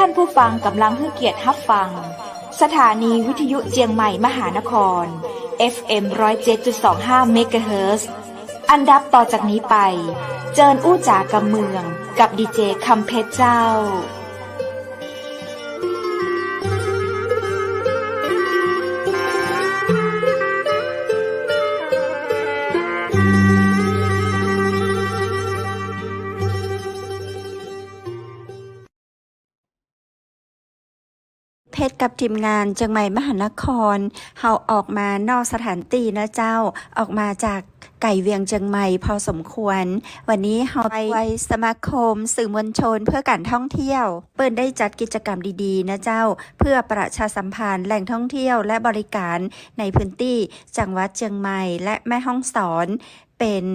ท่านผู้ฟังกำลังให้เกียรติรับฟังสถานีวิทยุเจียงใหม่มหานคร FM 107.25 เมกะเฮิรตซ์อันดับต่อจากนี้ไปเจิญอู้จ๋ากำเมืองกับดีเจคำเพชรเจ้าเพชรกับทีมงานเชียงใหม่มหานครเฮาออกมานอกสถานที่นะเจ้าออกมาจากไก่เวียงเชียงใหม่พอสมควรวันนี้เฮาไปไว้สมาคมสื่อมวลชนเพื่อการท่องเที่ยวเปิ้นได้จัดกิจกรรมดีๆนะเจ้าเพื่อประชาสัมพันธ์แหล่งท่องเที่ยวและบริการในพื้นที่จังหวัดเชียงใหม่และแม่ฮ่องสอนเป็น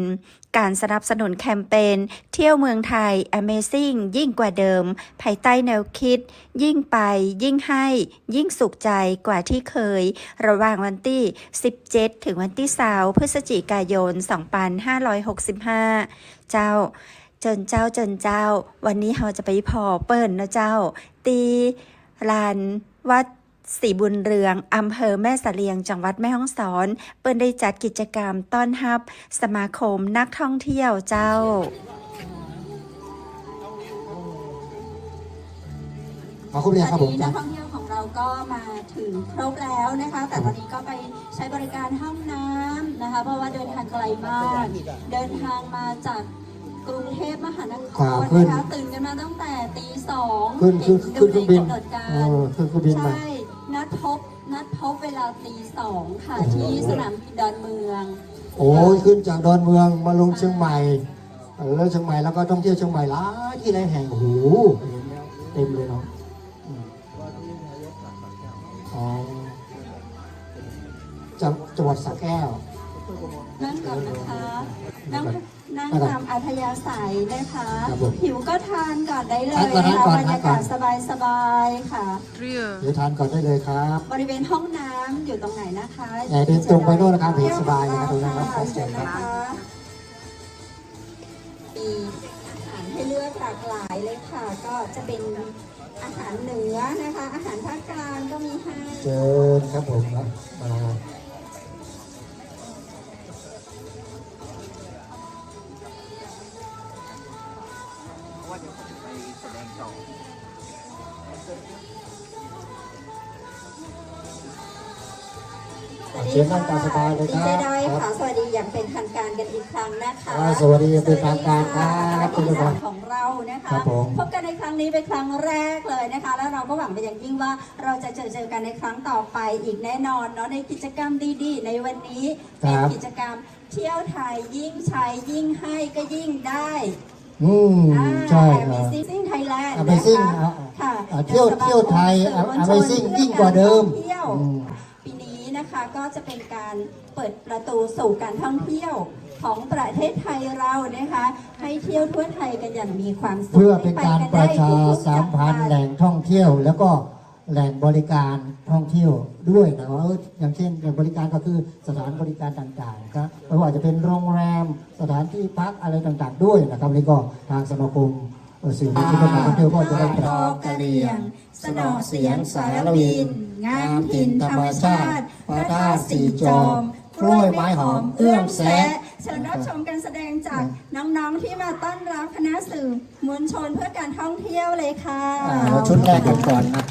การสนับสนุนแคมเปญเที่ยวเมืองไทย Amazing ยิ่งกว่าเดิมภายใต้แนวคิดยิ่งไปยิ่งให้ยิ่งสุขใจกว่าที่เคยระหว่างวันที่17ถึงวันที่20พฤศจิกายน2565เจ้าเจ้าวันนี้เราจะไปพอเปิ้นนะเจ้าตีลานวัดศรีบุญเรืองอำเภอแม่สะเลียงจังหวัดแม่ฮ่องสอนเปิ้นได้จัดกิจกรรมต้อนรับสมาคมนักท่องเที่ยวเจ้าขอบคุณครับผมนักท่องเที่ยวของเราก็มาถึงครบแล้วนะคะแต่ตอนนี้ก็ไปใช้บริการห้องน้ำนะคะเพราะว่าเดินทางไกลมากเดินทางมาจากกรุงเทพมหานครนะคะตื่นกันมาตั้งแต่ตี 2ขึ้นเครื่องบินขึ้นเครื่องบินมาใช่นัดพบเวลาตี 2ค่ะที่สนามบินดอนเมืองโอ้ยขึ้นจากดอนเมืองมาลงเชียงใหม่แล้วเชียงใหม่แล้วก็ท่องเที่ยวเชียงใหม่หลายที่หลายแห่งโอ้โหเต็มเลยเนาะอ๋อจังหวัดสระแก้วนั่งก่อนนะคะนั่งตามอัธยาศัยนะคะหิวก็ทานก่อนได้เลยนะคะบรรยากาศสบายๆค่ะเดี๋ยวทานก่อนได้เลยครับบริเวณห้องน้ำอยู่ตรงไหนนะคะเดินตรงไปโน่นนะครับเห็นสบายนะครับตรงนั้นครับเชิญครับมีอาหารให้เลือกหลากหลายเลยค่ะก็จะเป็นอาหารเหนือนะคะอาหารภาคกลางก็มีให้เชิญครับผมครับมาเชิญนั่งตามสบายเลยครับได้ค่ะสวัสดีอย่างเป็นทางการกันอีกครั้งนะคะสวัสดีเป็นทางการครับทุกท่านของเรานะคะพบกันในครั้งนี้เป็นครั้งแรกเลยนะคะแล้วเราก็หวังเป็นอย่างยิ่งว่าเราจะเจอกันในครั้งต่อไปอีกแน่นอนเนาะในกิจกรรมดีๆในวันนี้เป็นกิจกรรมเที่ยวไทยยิ่งใช้ยิ่งให้ก็ยิ่งได้ใช่ Amazing Thailand นะคะค่ะเที่ยวไทย Amazing ยิ่งกว่าเดิมปีนี้นะคะก็จะเป็นการเปิดประตูสู่การท่องเที่ยวของประเทศไทยเรานะคะให้เที่ยวทั่วไทยกันอย่างมีความสุขเพื่อเป็นการประชาสัมพันธ์แหล่งท่องเที่ยวแล้วก็แหล่งบริการท่องเที่ยวด้วยนะอย่างเช่นแหล่งบริการก็คือสถานบริการต่างๆครับไม่ว่าจะเป็นโรงแรมสถานที่พักอะไรต่างๆด้วยนะครับนี่ก็ทางสมาคมสื่อมวลชนการท่องเที่ยวก็จะได้ปรับกะเหรี่ยงสนอเสียงสารวินงามถิ่นธรรมชาติพระธาตุสีจอมกล้วยไม้หอมเอื้อมแสะเชิญรับชมการแสดงจากน้องๆที่มาต้อนรับคณะสื่อมวลชนเพื่อการท่องเที่ยวเลยค่ะชุดแรกกันก่อนนะ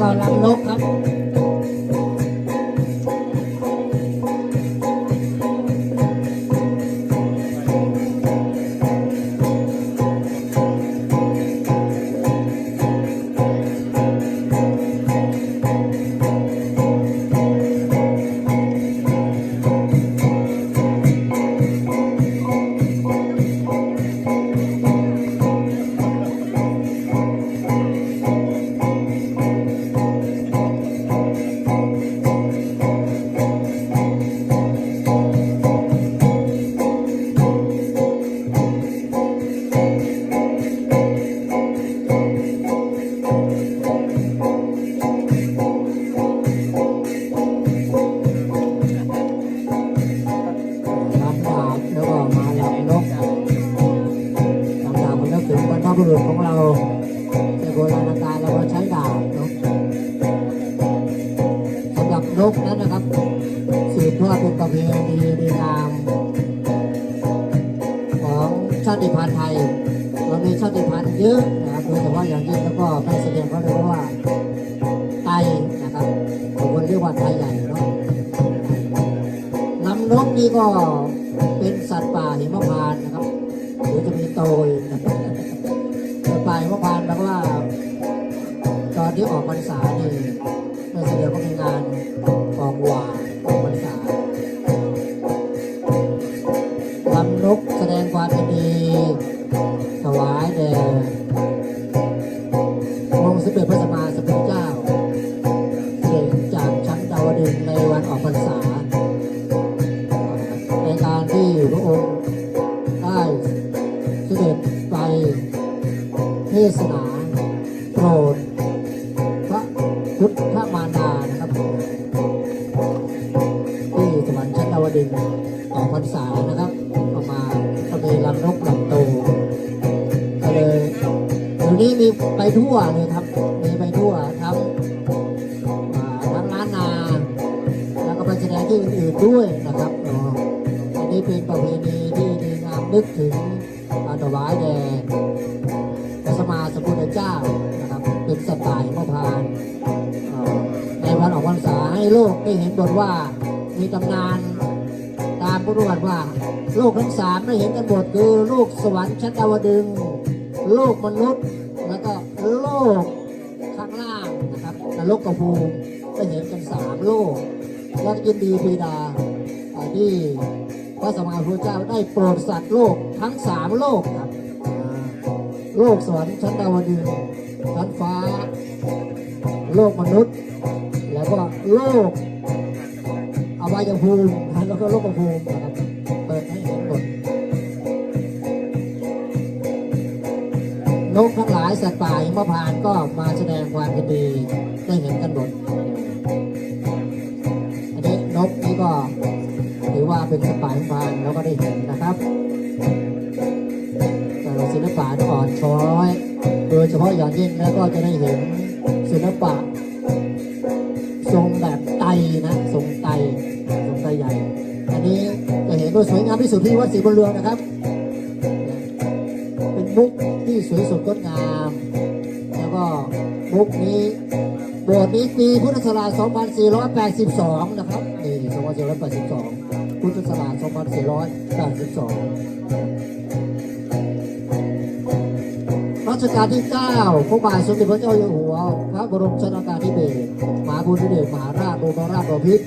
ก็ลำนกครับบุรุษของเราในโบราณกาลเราก็ใช้ดาบเนาะสำหรับนกนั้นนะครับสืบทอดเป็นประเพณีดีงามของชาติพันธุ์ไทยเรามีชาติพันธุ์เยอะนะครับโดยเฉพาะอย่างยิ่งแล้วก็แม่เสด็จเขาเรียกว่าไตนะครับบางคนเรียกว่าไทยใหญ่เนาะลำนกนี่ก็เป็นสัตว์ป่าหิมพานต์นะครับหรือจะมีโตยปลายเมื่อวานแล้วว่าตอนที่ออกพรรษานี่เมื่อเสด็จก็มีงานออกหวานออกพรรษาลำนกแสดงความยินดีถวายแด่องค์สมเด็จพระสัมมาสัมพุทธเจ้าเสด็จจากชั้นดาวดึงส์ในวันออกพรรษาในการที่พระองค์ได้เสด็จไปเทศนาโปรดพระพุทธมารดานะครับที่สวรรค์ชั้นดาวดึงส์ออกพรรษานะครับออกมาก็มีลำนกลำโตก็เลยเดี๋ยวนี้มีไปทั่วเลยครับมีไปทั่วทั้งล้านนาแล้วก็ไปแสดงที่อื่นๆด้วยนะครับอันนี้เป็นประเพณีที่ดีงามนึกถึงถวายแด่พระสัมมาสัมพุทธเจ้านะครับเป็นสัตว์ป่าหิมพานต์ในวันออกพรรษาให้โลกได้เห็นบทว่ามีตำนานตามพุทธประวัติว่าโลกทั้งสามได้เห็นกันหมดคือโลกสวรรค์ชั้นดาวดึงส์โลกมนุษย์แล้วก็โลกข้างล่างนะครับนรกกภูมิได้เห็นกัน3โลกและยินดีปรีดาที่พระสัมมาสัมพุทธเจ้าได้โปรดสัตว์โลกทั้ง3โลกครับโลกสวรรค์ชั้นดาวดึงส์ชั้นฟ้าโลกมนุษย์แล้วก็โลกอวัยภูมิแล้วก็โลกภูมินะครับเปิดให้เห็นหมดนกทั้งหลายสัตว์ป่าหิมพานต์ก็มาแสดงความยินดีได้เห็นกันหมดอันนี้นกนี่ก็ถือว่าเป็นสัตว์ป่าหิมพานต์แล้วก็ได้เห็นนะครับศิลปะอ่อนช้อยโดยเฉพาะอย่างยิ่งแล้วก็จะได้เห็นศิลปะทรงแบบไตนะทรงไตใหญ่อันนี้จะเห็นว่าสวยงามที่สุดที่วัดศรีบุญเรืองนะครับเป็นมุกที่สวยสดงดงามแล้วก็มุกนี้โบสถ์นี้ปีพุทธศักราช 2482 นะครับนี่ 2482 พุทธศักราช 2482รัชกาลที่ 9 พระบาทสมเด็จพระเจ้าอยู่หัวพระบรมชนกาธิเบศรมหาบุญเดชมหาราชบรมราชบพิตร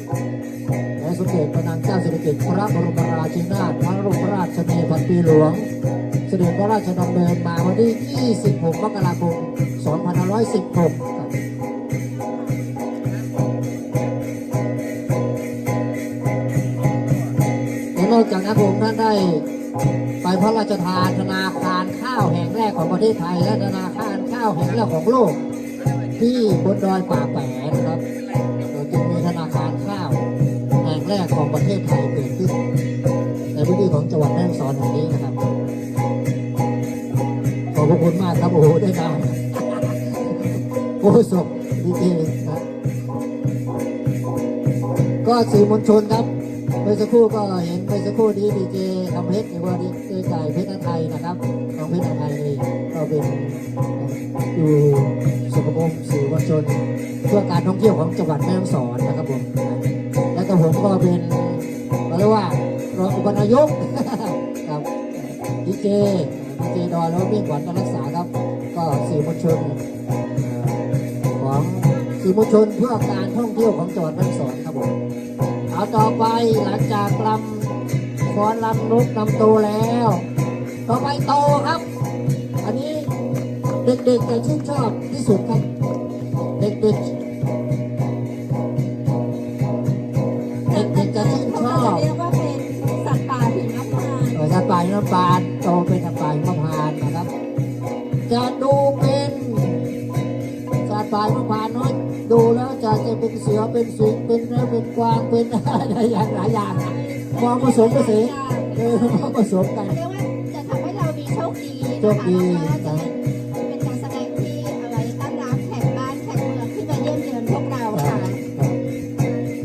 และสมเด็จพระนางเจ้าสิริกิติ์พระบรมราชินีนาถพระบรมราชชนนีพันปีหลวงเสด็จพระราชดำเนินมาวันที่ 26 มกราคม 2516 ครับและนอกจากนั้นผมท่านได้ไปพระราชทานธนาคารข้าวแห่งแรกของประเทศไทยและธนาคารข้าวแห่งแรกของโลกที่บนดอยป่าแปะนะครับจึงมีธนาคารข้าวแห่งแรกของประเทศไทยเกิดขึ้นในพื้นที่ของจังหวัดแม่ฮ่องสอนแห่งนี้นะครับขอบคุณมากครับโอ้โหได้นานโอ้ศกดีครับก็สื่อมวลชนครับเมื่อสักครู่ก็เห็นเมื่อสักครู่นี้ดีเจคำเพชรหรือว่าดีเจไก่เพชรไทยนะครับน้องเพชรไทยนี่ก็เป็นอยู่สุขภพสื่อมวลช ชนเพื่อการท่องเที่ยวของจังหวัดแม่ฮ่องสอนนะครับผมแล้วก็ผมก็เป็นเรียกว่ารองอุปนายกครับดีเจดอยแล้วมิ่งขวัญการรักษาครับก็สื่อมวลชนของสื่อมวลชนเพื่อการท่องเที่ยวของจังหวัดแม่ฮ่องสอนครับผมเอาต่อไปหลังจากลำฟ้อนลำนกลำโตแล้วต่อไปโตครับ อันนี้เด็กๆจะชื่นชอบที่สุดครับเด็กๆจะชื่นชอบ เรียกว่าเป็นสัตว์ป่าหิมพานต์ สัตว์ป่าหิมพานต์โตเป็นสัตว์ป่าหิมพานต์นะครับจะดูเป็นสัตว์ป่าหิมพานต์น้อยดูแล้วจะเป็นเสือเป็นสิงเป็นเนื้อเป็นกวางเป็นอะไรอย่างหลายอย่างความผสมผสานผสมกัน เรียกว่าจะทำให้เรามีโชคดี โชคดี นะคะเป็นการแสดงที่อะไรต้อนรับแขกบ้านแขกเมืองที่มาเยี่ยมเยือนพวกเราค่ะ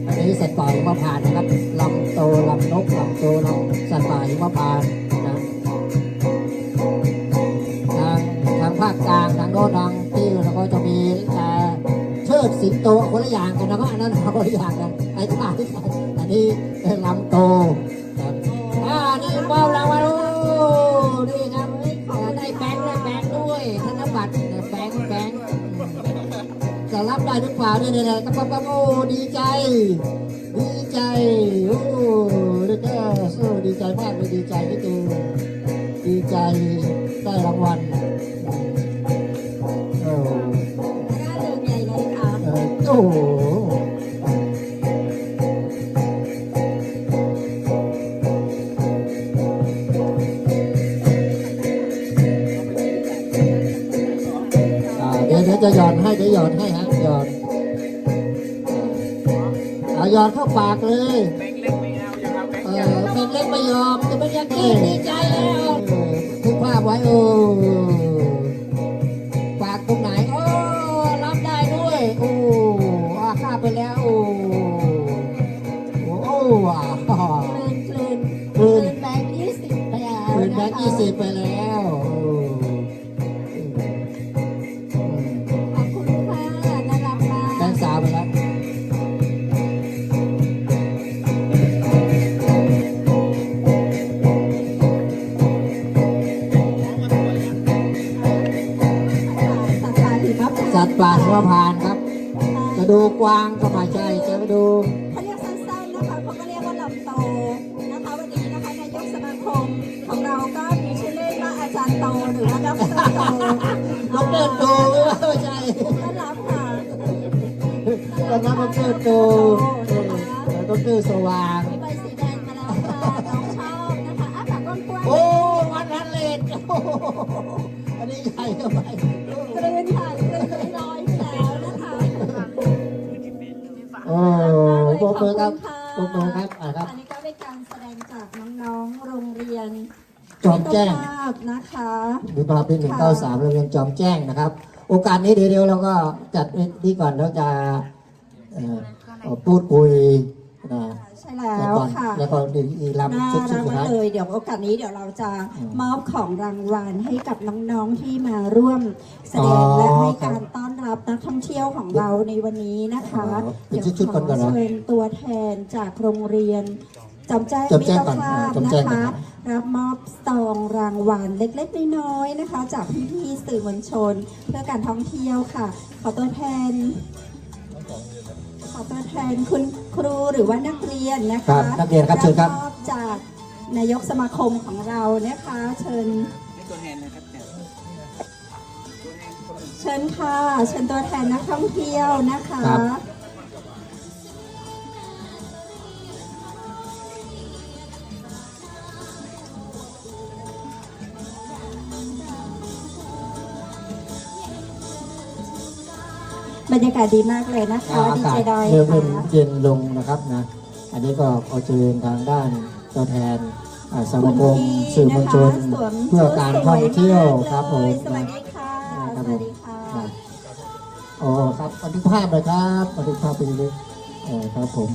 อันนี้สัตว์ป่าหิมพานต์นะครับลำโตลำนกลำโตลำสัตว์ป่าหิมพานต์นะทางภาคกลางทางโน้นทางที่แล้วก็จะมีเชิดสิงโตคนละอย่างกันนะครับอันนั้นคนละอย่างกันไอ้ข้าที่อันนี้เป็นลำโตนี่เป้าเราว่านี่ครับได้แบงค์ด้วยธนบัตรแบงค์จะรับได้หรือเปล่าเนี่ยครับโอ้ดีใจโอ้ดีใจมากเลยดีใจที่ดูดีใจได้รางวัลร่าเริงใหญ่เลยค่ะ โอ้เดี๋ยวจะหย่อนให้ฮะหย่อนหย่อนเข้าปากเลยเป็นเล็กไม่ยอมจะเป็นยังไงดีใจแล้วทุกภาพไว้ปากตรงไหนรับได้ด้วยข้าไปแล้วว้าวคลืนแบงค์20ไปแล้ว คืนแบงค์20ไปแล้ว ขอบคุณค่ะน่ารักมาก แบงค์3ไปแล้วสัตว์ป่าหิมพานต์ครับจะดูกวางก็ไม่ใช่จะดู เขาเรียกสั้นๆนะคะเขาก็เรียกว่าลำโตนะคะวันนี้นะคะนายกสมาคมของเราก็มีชื่อเล่นว่าอาจารย์โตหรือว่าดรโต ดรโตไม่ใช่ ต้อนรับค่ะ ตอนนั้นดรโตดรสว่าง มีใบสีแดงมาแล้วค่ะน้องชอบนะคะปากกว้างๆ โอ้วันนั้นเลนอันนี้ใหญ่เข้าไป กลืนค่ะกลืนลอยไปแล้วนะคะ โอ้โหครับโอ้โหครับครับ อันนี้ก็เป็นการแสดงจากน้องๆโรงเรียน จอมแจ้ง มิตรภาพนะคะ มีปลาเป็น193โรงเรียนจอมแจ้งนะครับ โอกาสนี้เดี๋ยวเราก็จัดนี่ก่อนแล้วจะพูดคุยนะ ใช่แล้วค่ะ แล้วก็อีลำ น่า ชุด รัก สุด มา ท้าก ย เลยเดี๋ยวโอกาสนี้เดี๋ยวเราจะมอบของรางวัลให้กับน้องๆที่มาร่วมแสดงและให้การต้อนรับนักท่องเที่ยวของเราในวันนี้นะคะเดี๋ยวขอเชิญตัวแทนจากโรงเรียนจอมแจ้งมิตรภาพนะคะรับมอบซองรางวัลเล็กๆน้อยๆนะคะ จากพี่ๆสื่อมวลชนเพื่อการท่องเที่ยวค่ะขอตัวแทนคุณครูหรือว่านักเรียนนะคะนักเรียนครับเชิญครับ มอบจากนายกสมาคมของเรานะคะเชิญค่ะเชิญตัวแทนนักท่องเที่ยวนะคะบรรยากาศดีมากเลยนะคะดีเจดอย เริ่ม ค่ะ เย็นลงนะครับนะอันนี้ก็ขอเชิญทางด้านตัวแทนสมาคมสื่อมวลชนเพื่อการท่องเที่ยวครับผม สวัสดีค่ะสวัสดีค่ะ โอ้ครับบันทึกภาพเลยครับบันทึกภาพไปเลยครับผม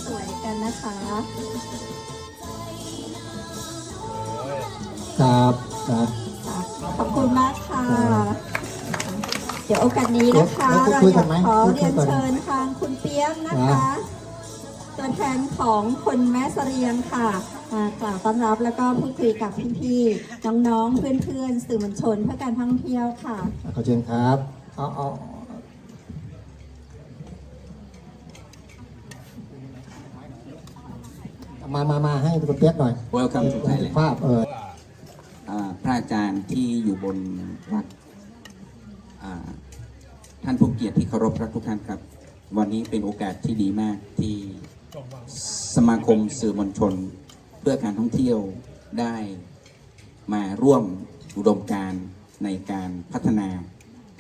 สวยๆกันนะคะ ครับครับ ขอบคุณมากค่ะ เดี๋ยวโอกาสนี้นะคะ เดี๋ยว เรา คุย อ กั ยาน ก ไหม ขอ คุย เรียน ก่อน เชิญทางคุณเปียกนะ ครั คะ บ ตัวแทนของคนแม่เสรียงค่ะมากล่าวต้อนรับแล้วก็พูดคุยกับพี่ๆน้องๆเพื่อนๆสื่อมวลชนเพื่อการท่องเที่ยวค่ะ ขอเชิญครับมาให้คุณเปียกหน่อย Welcome to Thailand ภาพพระอาจารย์ที่อยู่บนวัดท่านผู้เกียรติที่เคารพรักทุกท่านครับ วันนี้เป็นโอกาสที่ดีมากที่สมาคมสื่อมวลชนเพื่อการท่องเที่ยวได้มาร่วมอุดมการณ์ในการพัฒนา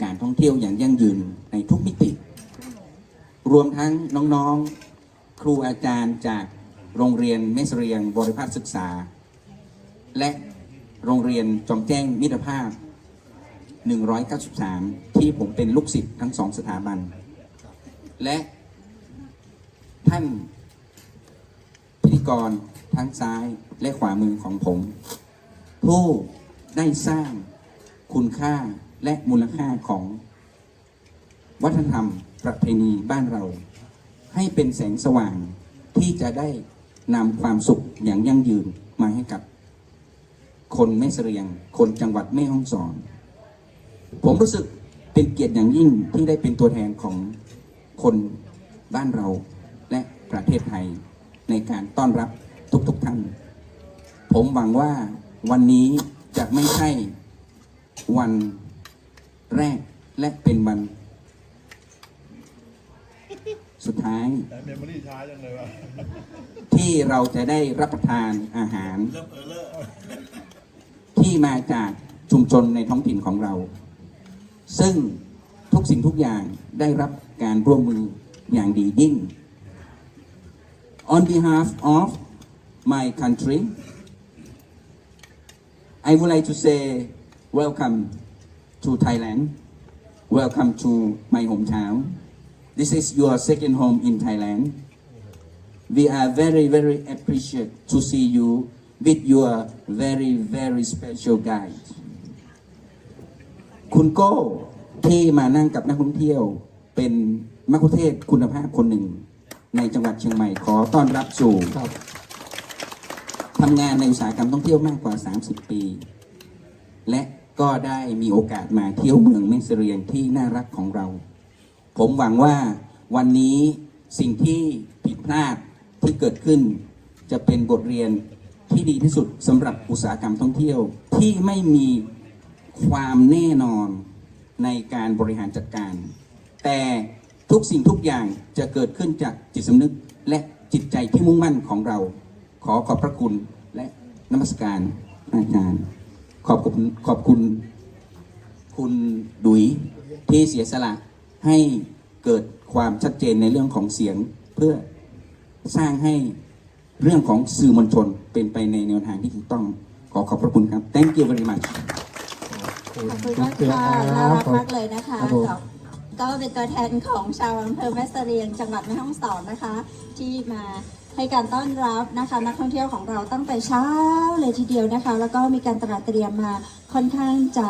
การท่องเที่ยวอย่างยั่งยืนในทุกมิติ รวมทั้งน้องๆครูอาจารย์จากโรงเรียนแม่เสรียงบริภาคศึกษา และโรงเรียนจอมแจ้งมิตรภาพ 193 ที่ผมเป็นลูกศิษย์ทั้งสองสถาบัน และท่านพิธีกรทั้งซ้ายและขวามือของผม ผู้ได้สร้างคุณค่าและมูลค่าของวัฒนธรรมประเพณีบ้านเรา ให้เป็นแสงสว่างที่จะได้นำความสุขอย่างยั่งยืนมาให้กับคนแม่เสรียงคนจังหวัดแม่ฮ่องสอน ผมรู้สึกเป็นเกียรติอย่างยิ่งที่ได้เป็นตัวแทนของคนบ้านเราและประเทศไทยในการต้อนรับทุกท่าน ผมหวังว่าวันนี้จะไม่ใช่วันแรกและเป็นวันสุดท้ายที่เราจะได้รับประทานอาหารที่มาจากชุมชนในท้องถิ่นของเรา ซึ่งทุกสิ่งทุกอย่างได้รับการร่วมมืออย่างดียิ่ง On behalf of my country I would like to say welcome to Thailand welcome to my hometown This is your second home in Thailand We are very appreciate to see you with your very special guide คุณโก้ที่มานั่งกับนักท่องเที่ยวเป็นมัคคุเทศก์คุณภาพคนหนึ่งในจังหวัดเชียงใหม่ขอต้อนรับสู่ทำงานในอุตสาหกรรมท่องเที่ยวมากกว่า30 ปีและก็ได้มีโอกาสมาเที่ยวเมืองแม่เสรียงที่น่ารักของเราผมหวังว่าวันนี้สิ่งที่ผิดพลาดที่เกิดขึ้นจะเป็นบทเรียนที่ดีที่สุดสำหรับอุตสาหกรรมท่องเที่ยวที่ไม่มีความแน่นอนในการบริหารจัดการ แต่ทุกสิ่งทุกอย่างจะเกิดขึ้นจากจิตสำนึกและจิตใจที่มุ่งมั่นของเราขอบพระคุณและนมัสการอาจารย์ขอบคุณคุณดุยที่เสียสละให้เกิดความชัดเจนในเรื่องของเสียงเพื่อสร้างให้เรื่องของสื่อมวลชนเป็นไปในแนวทางที่ถูกต้องขอบพระคุณครับ Thank you very much ขอบคุณมากค่ะน่ารักมากเลยนะคะก็เป็นตัวแทนของชาวอำเภอแม่เสรียงจังหวัดแม่ฮ่องสอนนะคะ ที่มาให้การต้อนรับนะคะนักท่องเที่ยวของเราตั้งแต่เช้าเลยทีเดียวนะคะแล้วก็มีการตระเตรียมมาค่อนข้างจะ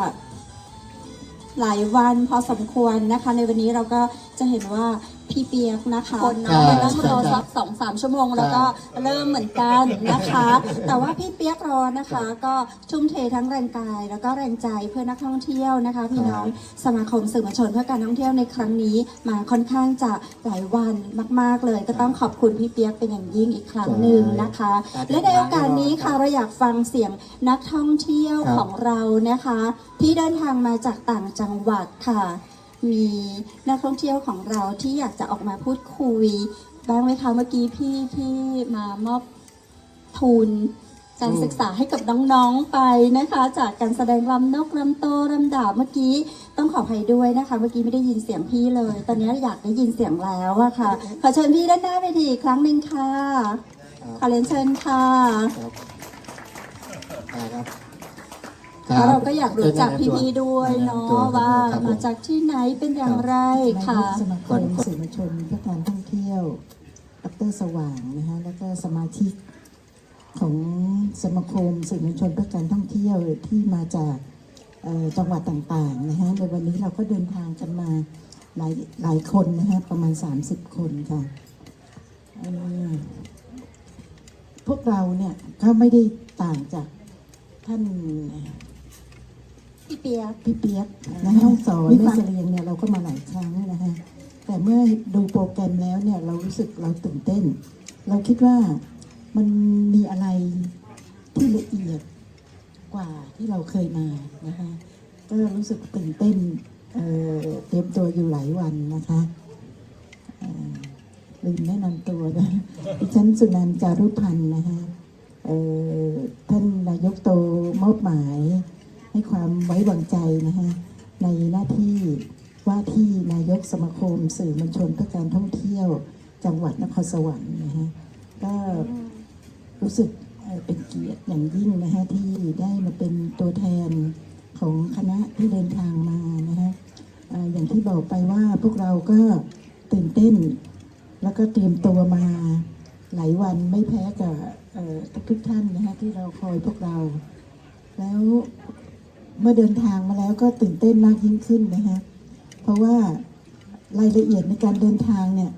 หลายวันพอสมควรนะคะในวันนี้เราก็จะเห็นว่าพี่เปียกนะคะคนน้ำต้องรอสัก 2-3 ชั่วโมงแล้วก็เริ่มเหมือนกันนะคะแต่ว่าพี่เปียกรอนะคะก็ทุ่มเททั้งแรงกายแล้วก็แรงใจเพื่อนักท่องเที่ยวนะคะพี่น้องสมาคมสื่อมวลชนเพื่อการท่องเที่ยวในครั้งนี้มาค่อนข้างจะหลายวันมากๆเลยก็ต้องขอบคุณพี่เปียกเป็นอย่างยิ่งอีกครั้งหนึ่งนะคะและในโอกาสนี้ค่ะเราอยากฟังเสียงนักท่องเที่ยวของเรานะคะที่เดินทางมาจากต่างจังหวัดค่ะมีนักท่องเที่ยวของเราที่อยากจะออกมาพูดคุยบ้างไหมคะเมื่อกี้พี่ที่มามอบทุนการศึกษาให้กับน้องๆไปนะคะจากการแสดงรำนกรำโตรำดาบเมื่อกี้ต้องขออภัยด้วยนะคะเมื่อกี้ไม่ได้ยินเสียงพี่เลย ตอนนี้อยากได้ยินเสียงแล้วอะค่ะขอเชิญพี่ด้านหน้าเวทีอีกครั้งหนึ่งค่ะขอเรียนเชิญค่ะแล้วเราก็อยากรู้จักพี่ๆด้วยเนาะว่ามาจากที่ไหนเป็นอย่างไรค่ะ สมาคมสื่อมวลชนเพื่อการท่องเที่ยวดร.สว่างนะคะแล้วก็สมาชิก ของสมาคมสื่อมวลชนเพื่อการท่องเที่ยวที่มาจากจังหวัดต่างๆนะฮะในวันนี้เราก็เดินทางกันมาหลายคนนะฮะประมาณ30 คนค่ะพวกเราเนี่ยก็ไม่ได้ต่างจากท่านพี่เปียกนะฮะสอนแม่เสลียงเนี่ยเราก็มาหลายครั้งนะฮะแต่เมื่อดูโปรแกรมแล้วเนี่ยเรารู้สึกเราตื่นเต้นเราคิดว่ามันมีอะไรที่ละเอียดกว่าที่เราเคยมานะคะก็รู้สึกตื่นเต้นเตรียมตัวอยู่หลายวันนะคะลืมแนะนำตัวนะดิฉันสุนันท์จารุพันธ์นะคะท่านนายกโตมอบหมายให้ความไว้วางใจนะคะในหน้าที่ว่าที่นายกสมาคมสื่อมวลชนเพื่อการท่องเที่ยวจังหวัดนครสวรรค์นะคะก็รู้สึกเป็นเกียรติอย่างยิ่งนะคะที่ได้มาเป็นตัวแทนของคณะที่เดินทางมานะคะอย่างที่บอกไปว่าพวกเราก็ตื่นเต้นแล้วก็เตรียมตัวมาหลายวันไม่แพ้กับทุกท่านนะคะที่เราคอยพวกเราแล้วเมื่อเดินทางมาแล้วก็ตื่นเต้นมากยิ่งขึ้นนะคะเพราะว่ารายละเอียดในการเดินทางเนี่ย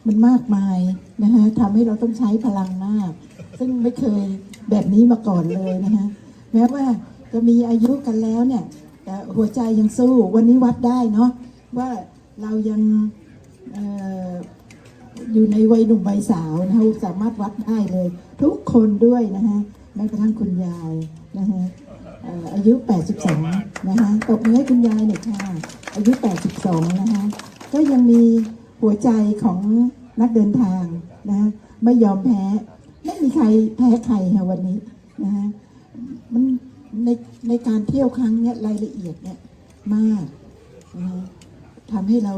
มันมากมายนะคะทำให้เราต้องใช้พลังมากซึ่งไม่เคยแบบนี้มาก่อนเลยนะคะแม้ว่าจะมีอายุกันแล้วเนี่ยแต่หัวใจยังสู้วันนี้วัดได้เนาะว่าเรายังอยู่ในวัยหนุ่มวัยสาวนะคะสามารถวัดได้เลยทุกคนด้วยนะคะแม้กระทั่งคุณยายนะคะอายุ82นะคะตบมือให้คุณยายหน่อยค่ะอายุ82นะคะก็ยังมีหัวใจของนักเดินทางนะไม่ยอมแพ้ไม่มีใครแพ้ใครค่ะวันนี้นะคะมันในการเที่ยวครั้งนี้รายละเอียดเนี่ยมากนะทำให้เรา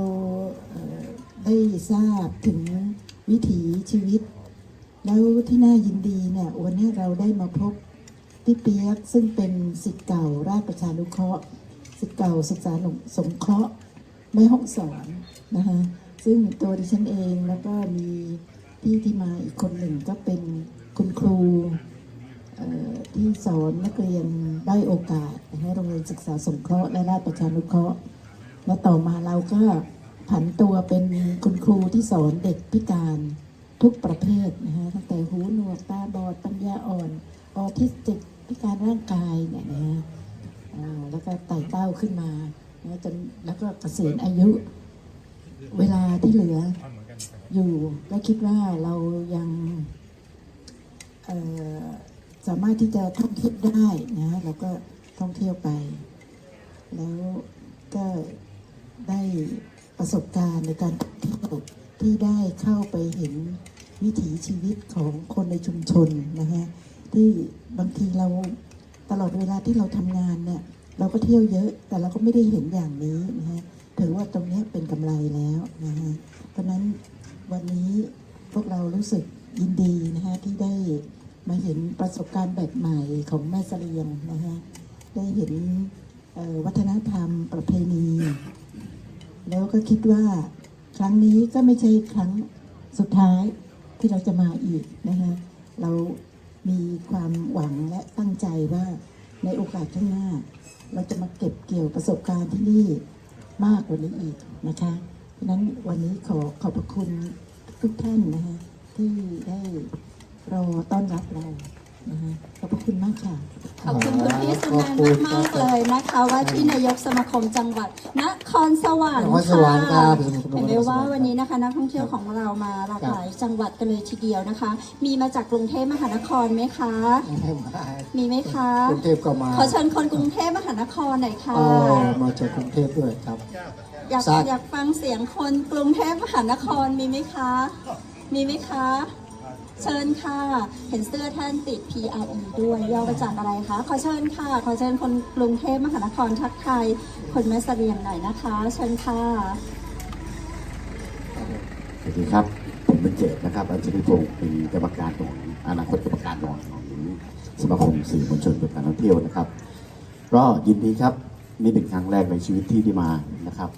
ได้ทราบถึงวิถีชีวิตแล้วที่น่ายินดีเนี่ยวันนี้เราได้มาพบพี่เปียกซึ่งเป็นศิษย์เก่าราชประชานุเคราะห์ศิษย์เก่าศึกษาสงเคราะห์แม่ห้องสอนนะคะซึ่งตัวดิฉันเองแล้วก็มีพี่ที่มาอีกคนหนึ่งก็เป็นคุณครูที่สอนนักเรียนได้โอกาสนะคะโรงเรียนศึกษาสงเคราะห์และราชประชานุเคราะห์และต่อมาเราก็ผันตัวเป็นคุณครูที่สอนเด็กพิการทุกประเภทนะคะตั้งแต่หูหนวกตาบอดปัญญาอ่อนออทิสติกพิการร่างกายเนี่ยนะแล้วก็ไต่เต้าขึ้นมาจนแล้วก็เกษียณอายุเวลาที่เหลืออยู่ก็คิดว่าเรายังสามารถที่จะท่องเที่ยวได้นะเราก็ท่องเที่ยวไปแล้วก็ได้ประสบการณ์ในการท่องเที่ยวที่ได้เข้าไปเห็นวิถีชีวิตของคนในชุมชนนะฮะที่บางทีเราตลอดเวลาที่เราทำงานเนี่ยเราก็เที่ยวเยอะแต่เราก็ไม่ได้เห็นอย่างนี้นะฮะถือว่าตรงนี้เป็นกำไรแล้วนะฮะเพราะนั้นวันนี้พวกเรารู้สึกยินดีนะฮะที่ได้มาเห็นประสบการณ์แบบใหม่ของแม่เสลียงนะฮะได้เห็นวัฒนธรรมประเพณีแล้วก็คิดว่าครั้งนี้ก็ไม่ใช่ครั้งสุดท้ายที่เราจะมาอีกนะฮะเรามีความหวังและตั้งใจว่าในโอกาสข้างหน้าเราจะมาเก็บเกี่ยวประสบการณ์ที่นี่มากกว่านี้อีกนะคะเพราะนั้นวันนี้ขอบพระคุณทุกท่านนะคะที่ได้รอต้อนรับเรานะคะขอบพระคุณมากค่ะ ขอบคุณคุณพี่สุนันท์มากๆเลยนะคะว่าที่นายกสมาคมจังหวัดนครสวรรค์ค่ะเห็นไหมว่าวันนี้นะคะนักท่องเที่ยวของเรามาหลากหลายจังหวัดกันเลยทีเดียวนะคะมีมาจากกรุงเทพมหานครไหมคะมีไหมคะกรุงเทพก็มาขอเชิญคนกรุงเทพมหานครหน่อยค่ะมาจากกรุงเทพด้วยครับอยากฟังเสียงคนกรุงเทพมหานครมีไหมคะมีไหมคะเชิญค่ะเห็นเสื้อท่านติด PRE ด้วยย่อมาจากอะไรคะขอเชิญค่ะขอเชิญคนกรุงเทพมหานครทักทายคนแม่เสลียงหน่อยนะคะเชิญค่ะสวัสดีครับผมเป็นเจตนะครับอัญชลีพงศ์เป็นกรรมการของอนาคตกรรมการของสมาคมสื่อมวลชนเพื่อการท่องเที่ยวนะครับก็ยินดีครับนี่เป็นครั้งแรกในชีวิตที่ได้มานะครับ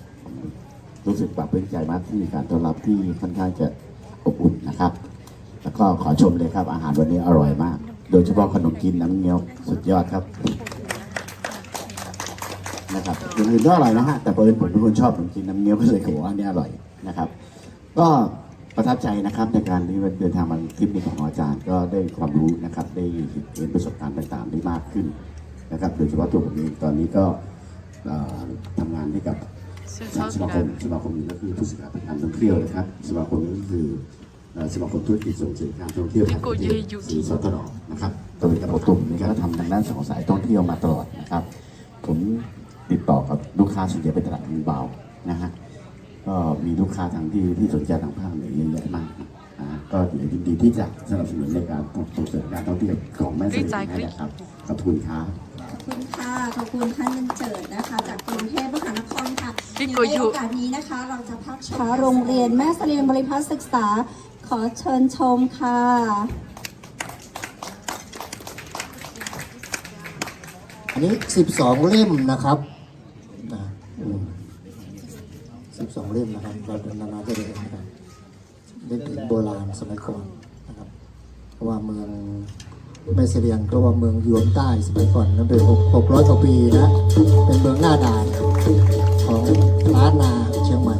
รู้สึกปลาบปลื้มใจมากที่มีการต้อนรับที่ค่อนข้างจะอบอุ่นนะครับแล้วก็ขอชมเลยครับอาหารวันนี้อร่อยมาก โดยเฉพาะขนมจีนน้ำเงี้ยวสุดยอดครับนะครับอย่างอื่นก็อร่อยนะฮะแต่ผมเป็นคนชอบขนมจีนน้ำเงี้ยวก็เลยบอกว่าอันนี้อร่อยนะครับ ก็ประทับใจนะครับในการที่เดินทางมาทริปนี้ของอาจารย์ก็ได้ความรู้นะครับได้เห็นประสบการณ์ต่างๆได้มากขึ้นนะครับโดยเฉพาะตัวผมเองตอนนี้ก็ทำงานให้กับสมาคมนี้ก็คือผู้สื่อข่าวการท่องเที่ยวนะครับสมาคมนี้ก็คือสมาคมธุรกิจส่งเสริมการท่องเที่ยวแห่งประเทศหรือสทนนะครับโดยกระบวนการในการทำทางด้านสองสายท่องเที่ยวมาตลอดนะครับผมติดต่อกับลูกค้าส่วนใหญ่เป็นตลาดมือเบานะฮะก็มีลูกค้าทางที่สนใจทางภาคเหนือเยอะแยะมากก็ยินดีที่จะสนับสนุนในการส่งเสริมการท่องเที่ยวของแม่สอดให้นะครับขอบคุณครับ ขอบคุณค่ะ ขอบคุณท่านบัญเจิดนะคะ จากกรุงเทพมหานครค่ะในโอกาสนี้นะคะ เราจะพักชมโรงเรียนแม่เสลียงบริพัตรศึกษา ขอเชิญชมค่ะ อันนี้12เล่มนะครับ12เล่มนะครับเรานานๆจะได้เห็นนะครับเล่มโบราณสมัยก่อนนะครับเพราะว่าเมืองแม่เสลียงก็ว่าเมืองยวนใต้สมัยก่อนนั้นเป็น600 กว่าปีนะเป็นเมืองหน้าด่านของล้านนาเชียงใหม่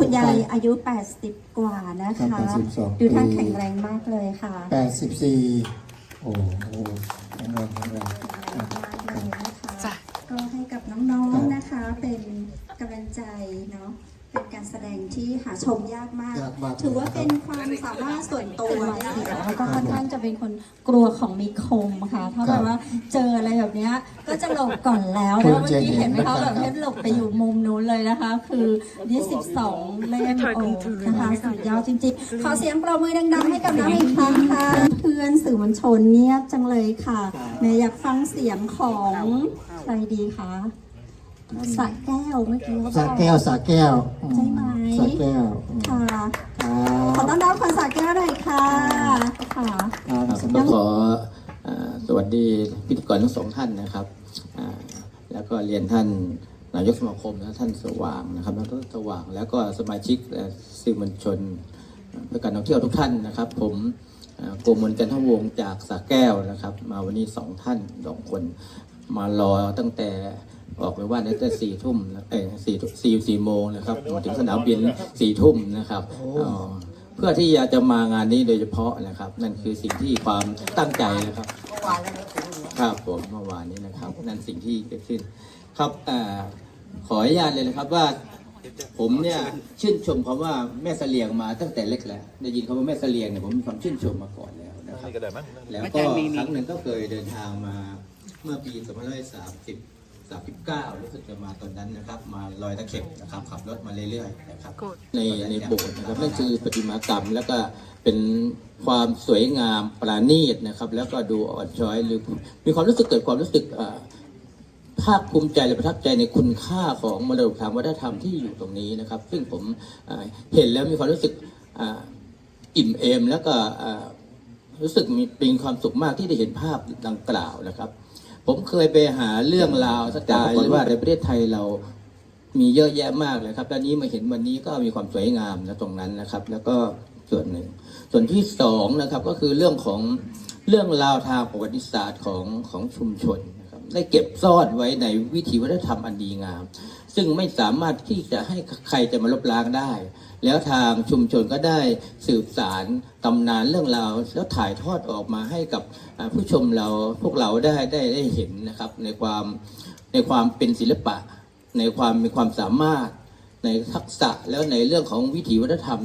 คุณยายอายุ 80 กว่านะคะ 82 ดูท่านแข็งแรงมากเลยค่ะ 84โอ้โหแข็งแรงแข็งแรง มากเลยนะคะก็ให้กับน้องๆนะคะเป็นกำลังใจเนาะเป็นการแสดงที่หาชมยากมาก ยากมาก ถือว่าเป็นความสามารถส่วนตัวนะคะแล้วก็ค่อนข้างจะเป็นคนกลัวของมีคมค่ะถ้าแบบว่าเจออะไรแบบเนี้ยก็จะหลบก่อนแล้วแล้วเมื่อกี้เห็นไหมคะแบบเพชรหลบไปอยู่มุมนู้นเลยนะคะ คือ22 เล่มโอ้นะคะสุดยอดจริงๆขอเสียงปรบมือดังๆให้กับน้องอีกครั้งค่ะเพื่อนสื่อมวลชนเงียบจังเลยค่ะแม่อยากฟังเสียงของใครดีคะสระแก้วเมื่อกี้เขาบอก สาแก้วสาแก้ว ใช่ไหม สาแก้ว ค่ะ ครับ ขอต้อนรับคนสระแก้วหน่อยค่ะค่ะ ครับ ก็ขอสวัสดีพิธีกรทั้งสองท่านนะครับแล้วก็เรียนท่านนายกสมาคมและท่านสว่างนะครับแล้วก็สว่างแล้วก็สมาชิกและสื่อมวลชนเพื่อการท่องเที่ยวทุกท่านนะครับ ผมโกมลจันทวงศ์จากสระแก้วนะครับ มาวันนี้2 ท่าน2 คนมารอตั้งแต่ออกไปว่าตั้งแต่4 ทุ่ม4 โมงนะครับมาถึงสนามบิน4 ทุ่มนะครับเพื่อที่จะมางานนี้โดยเฉพาะนะครับ นั่นคือสิ่งที่ความตั้งใจนะครับครับผมเมื่อวานนี้นะครับ นั่นสิ่งที่เกิดขึ้นครับขออนุญาตเลยนะครับว่าผมเนี่ยชื่นชมคำว่าแม่เสลียงมาตั้งแต่เล็กแล้วได้ยินคำว่าแม่เสลียงเนี่ยผมมีความชื่นชมมาก่อนแล้วนะครับแล้วก็ครั้งหนึ่งก็เคยเดินทางมาเมื่อปี2539รู้สึกจะมาตอนนั้นนะครับ มาลอยตะเข็บนะครับขับรถมาเรื่อยๆนะครับในโบสถ์นะครับนั่นคือประติมากรรมแล้วก็เป็นความสวยงามปราณีตนะครับ แล้วก็ดูอ่อนช้อยหรือมีความรู้สึกเกิดความรู้สึกภาคภูมิใจและประทับใจในคุณค่าของมรดกทางวัฒนธรรมที่อยู่ตรงนี้นะครับ ซึ่งผมเห็นแล้วมีความรู้สึกอิ่มเอมแล้วก็รู้สึกมีความสุขมากที่ได้เห็นภาพดังกล่าวนะครับ ผมเคยไปหาเรื่องราวสไตล์ว่าในประเทศไทยเรามีเยอะแยะมากเลยครับด้านนี้มาเห็นวันนี้ก็มีความสวยงามนะตรงนั้นนะครับ แล้วก็ส่วนหนึ่งส่วนที่2นะครับก็คือเรื่องราวทางประวัติศาสตร์ของชุมชนนะครับได้เก็บซ่อนไว้ในวิถีวัฒนธรรมอันดีงามซึ่งไม่สามารถที่จะให้ใครจะมาลบล้างได้แล้วทางชุมชนก็ได้สืบสารตำนานเรื่องราวแล้วถ่ายทอดออกมาให้กับผู้ชมพวกเราได้เห็นนะครับในความเป็นศิลปะในความมีความสามารถในทักษะแล้วในเรื่องของวิถีวัฒนธรรม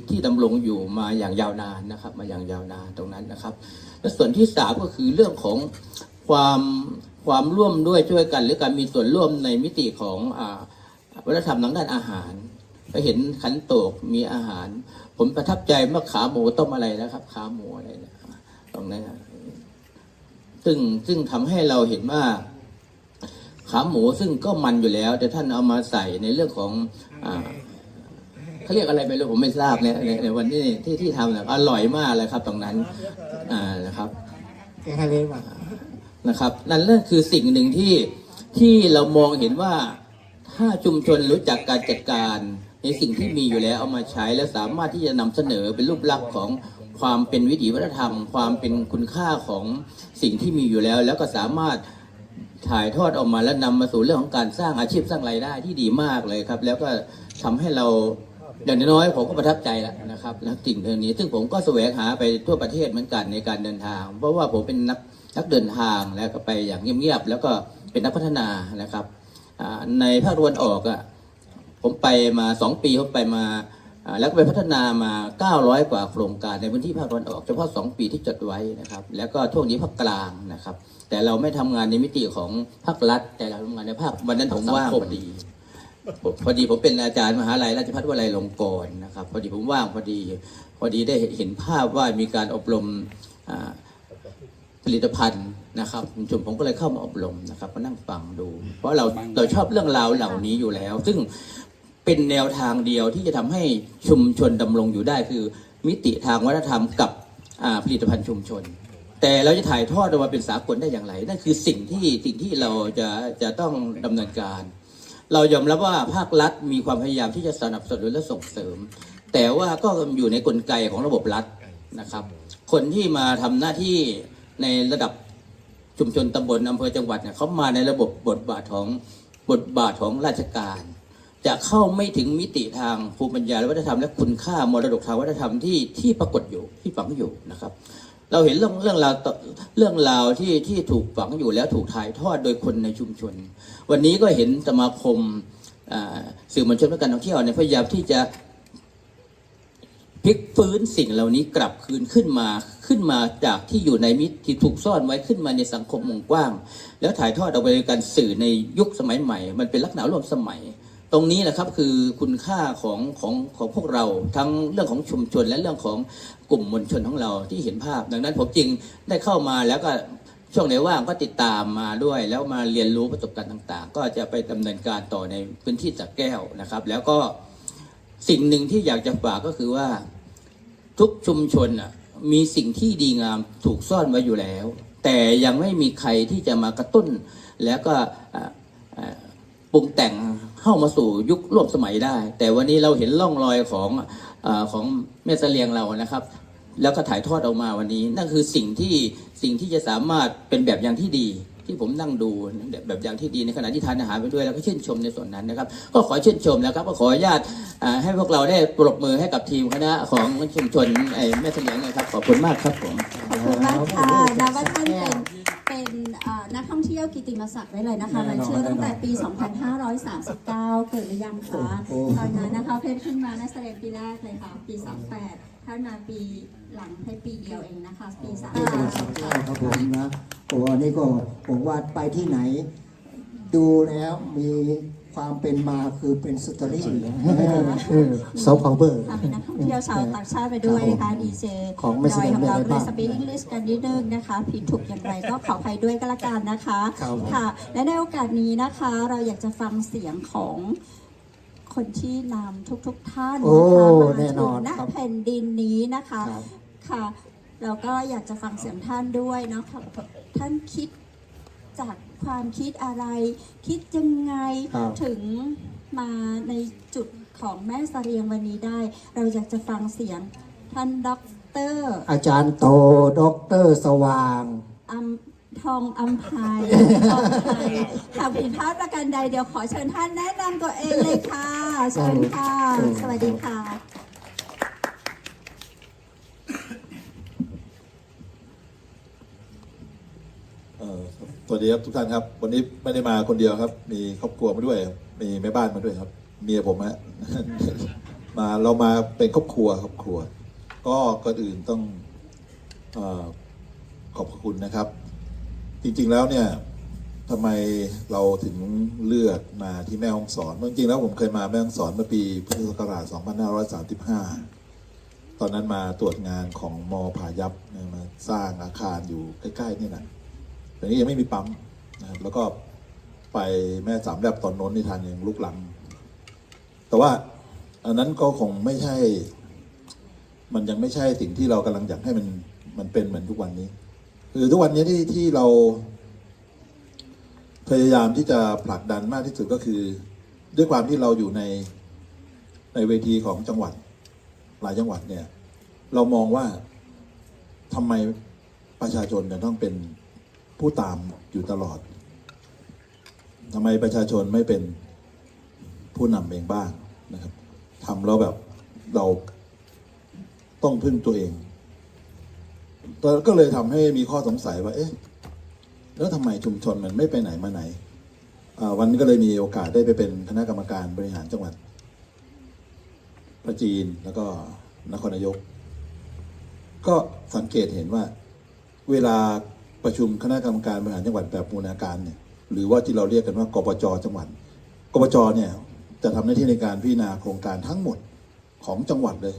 ที่ดำรงอยู่มาอย่างยาวนานนะครับมาอย่างยาวนานตรงนั้นนะครับและส่วนที่3ก็คือเรื่องของความร่วมด้วยช่วยกันหรือการมีส่วนร่วมในมิติของวัฒนธรรมทางด้านอาหารก็เห็นขันโตกมีอาหารผมประทับใจเมื่อขาหมูต้มอะไรนะครับขาหมูอะไรนะตรงนั้นซึ่งทำให้เราเห็นว่าขาหมูซึ่งก็มันอยู่แล้วแต่ท่านเอามาใส่ในเรื่องของเขาเรียกอะไรไปเลยผมไม่ทราบในวันนี้ที่ทำนะอร่อยมากเลยครับตรงนั้นนะครับนะครับนั่นคือสิ่งหนึ่งที่เรามองเห็นว่าถ้าชุมชนรู้จักการจัดการในสิ่งที่มีอยู่แล้วเอามาใช้และสามารถที่จะนำเสนอเป็นรูปลักษณ์ของความเป็นวิถีวัฒนธรรมความเป็นคุณค่าของสิ่งที่มีอยู่แล้วก็สามารถถ่ายทอดออกมาและนำมาสู่เรื่องของการสร้างอาชีพสร้างรายได้ที่ดีมากเลยครับแล้วก็ทำให้เราอย่างน้อยผมก็ประทับใจแล้วนะครับและสิ่งเรื่องนี้ซึ่งผมก็แสวงหาไปทั่วประเทศเหมือนกันในการเดินทางเพราะว่าผมเป็นนักเดินทางแล้วก็ไปอย่างเงียบๆแล้วก็เป็นนักพัฒนานะครับในภาคตะวันออกผมไปมา2 ปีผมไปมาแล้วก็ไปพัฒนามา900 กว่าโครงการในพื้นที่ภาคตะวันออกเฉพาะ2 ปีที่จดไว้นะครับแล้วก็ช่วงนี้ภาคกลางนะครับแต่เราไม่ทำงานในมิติของภาครัฐแต่เราทำงานในภาควันนั้นผมว่างพอดีผมเป็นอาจารย์มหาลัยราชภัฏวลัยลงกรณ์นะครับพอดีผมว่างพอดีได้เห็นภาพว่ามีการอบรมผลิตภัณฑ์นะครับผมก็เลยเข้ามาอบรมนะครับมานั่งฟังดูเพราะเราชอบเรื่องราวเหล่านี้อยู่แล้วซึ่งเป็นแนวทางเดียวที่จะทำให้ชุมชนดำรงอยู่ได้คือมิติทางวัฒนธรรมกับผลิตภัณฑ์ชุมชนแต่เราจะถ่ายทอดออกมาเป็นสากลได้อย่างไรนั่นคือสิ่งที่เราจะต้องดำเนินการเรายอมรับว่าภาครัฐมีความพยายามที่จะสนับสนุนและส่งเสริมแต่ว่าก็อยู่ในกลไกของระบบรัฐนะครับคนที่มาทำหน้าที่ในระดับชุมชนตำบลอำเภอจังหวัดเนี่ยเขามาในระบบบทบาทของราชการ จะเข้าไม่ถึงมิติทางภูมิปัญญาและวัฒนธรรมและคุณค่ามรดกทางวัฒนธรรมที่ปรากฏอยู่ที่ฝังอยู่นะครับเราเห็นเรื่องราวที่ถูกฝังอยู่แล้วถูกถ่ายทอดโดยคนในชุมชนวันนี้ก็เห็นสมาคมสื่อมวลชนและการท่องเที่ยวในพยายามที่จะพลิกฟื้นสิ่งเหล่านี้กลับคืนขึ้นมาจากที่อยู่ในมิตรที่ถูกซ่อนไว้ขึ้นมาในสังคมวงกว้างแล้วถ่ายทอดออกไปในการสื่อในยุคสมัยใหม่มันเป็นลักษณะร่วมสมัยตรงนี้แหละครับคือคุณค่าของพวกเราทั้งเรื่องของชุมชนและเรื่องของกลุ่มมวลชนของเราที่เห็นภาพดังนั้นผมจึงได้เข้ามาแล้วก็ช่วงไหนว่างก็ติดตามมาด้วยแล้วมาเรียนรู้ประสบการณ์ต่างๆก็จะไปดำเนินการต่อในพื้นที่สระแก้วนะครับแล้วก็สิ่งหนึ่งที่อยากจะฝากก็คือว่าทุกชุมชนมีสิ่งที่ดีงามถูกซ่อนไว้อยู่แล้วแต่ยังไม่มีใครที่จะมากระตุ้นแล้วก็ปรุงแต่งเข้ามาสู่ยุคร่วมสมัยได้แต่วันนี้เราเห็นร่องรอยของแม่เสลียงเรานะครับแล้วก็ถ่ายทอดออกมาวันนี้นั่นคือสิ่งที่จะสามารถเป็นแบบอย่างที่ดีที่ผมนั่งดูแบบอย่างที่ดีในขณะที่ทานอาหารไปด้วยแล้วก็ชื่นชมในส่วนนั้นนะครับก็ขอชื่นชมนะครับก็ขออนุญาตให้พวกเราได้ปรบมือให้กับทีมคณะของชุมชนแม่เสลียงนะครับขอบคุณมากครับผม ขอบคุณมากค่ะนับว่าท่านเป็นนักท่องเที่ยวกิตติมศักดิ์ไว้เลยนะคะรายชื่อตั้งแต่ปี 2539 เกิดหรือยังคะตอนนั้นนะคะเพชรขึ้นมานักแสดงปีแรกเลยค่ะปี 38ท่านมาปีหลังให้ปีเดียวเองนะคะปี ครับผมนะโอ้นี่ก็ผมว่าไปที่ไหนดูแล้วมีความเป็นมาคือเป็นสตอรี่ซอฟต์พาวเวอร์ เป็นนักท่องเที่ยวชาวต่างชาติไปด้วยนะคะดีเจ ของไม่ ด แส อ ด ย ง ของเรา ได้ เลย บ้าง สปีกอังกฤษกันนิดนึงนะคะผิดถูกอย่างไรก็ขออภัยด้วยก็แล้วกันนะคะ ครับ ค่ะและในโอกาสนี้นะคะเราอยากจะฟังเสียงของคนที่นำทุกท่าน โอ้ นะคะมา แน่น ถึ อง น ณ ครับ แผ่นดินนี้นะคะ ครับ ค่ะเราก็อยากจะฟังเสียงท่านด้วยเนาะค่ะท่านคิดจากความคิดอะไร คิดยังไง ครับ ถึงมาในจุดของแม่เสรียงวันนี้ได้ เราอยากจะฟังเสียงท่านด็อกเตอร์ อาจารย์โตด็อกเตอร์สว่าง ทองอัมภัยทองไทยหากผิดพลาดประการใดเดี๋ยวขอเชิญท่านแนะนำตัวเองเลยค่ะ เชิญค่ะ สวัสดีค่ะ สวัสดีครับทุกท่านครับวันนี้ไม่ได้มาคนเดียวครับมีครอบครัวมาด้วยครับมีแม่บ้านมาด้วยครับเมียผมฮะ เรามาเป็นครอบครัวก็ก่อนอื่นต้องขอบคุณนะครับ จริงๆแล้วเนี่ยทำไมเราถึงเลือกมาที่แม่ฮ่องสอนจริงๆแล้วผมเคยมาแม่ฮ่องสอนเมื่อปีพุทธศักราช 2535 ตอนนั้นมาตรวจงานของม.พายัพมาสร้างอาคารอยู่ใกล้ๆนี่นะแต่นี้ยังไม่มีปั๊มนะครับแล้วก็ไปแม่สามแลบตอนโน้นนิทานยังลุกหลังแต่ว่าอันนั้นก็คงไม่ใช่มันยังไม่ใช่สิ่งที่เรากำลังอยากให้มันเป็นเหมือนทุกวันนี้คือทุกวันนี้ที่เราพยายามที่จะผลักดันมากที่สุดก็คือด้วยความที่เราอยู่ในเวทีของจังหวัดหลายจังหวัดเนี่ยเรามองว่าทำไมประชาชนจะต้องเป็นผู้ตามอยู่ตลอดทำไมประชาชนไม่เป็นผู้นำเองบ้างนะครับทำแล้วแบบเราต้องพึ่งตัวเองก็เลยทำให้มีข้อสงสัยว่าเอ๊ะแล้วทำไมชุมชนมันไม่ไปไหนมาไหนวันนี้ก็เลยมีโอกาสได้ไปเป็นคณะกรรมการบริหารจังหวัดประจีนแล้วก็นครนายกก็สังเกตเห็นว่าเวลาประชุมคณะกรรมการบริหารจังหวัดแบบบูรณาการเนี่ยหรือว่าที่เราเรียกกันว่ากปจ.จังหวัดกปจ.เนี่ยจะทำหน้าที่ในการพิจารณาโครงการทั้งหมดของจังหวัดเลย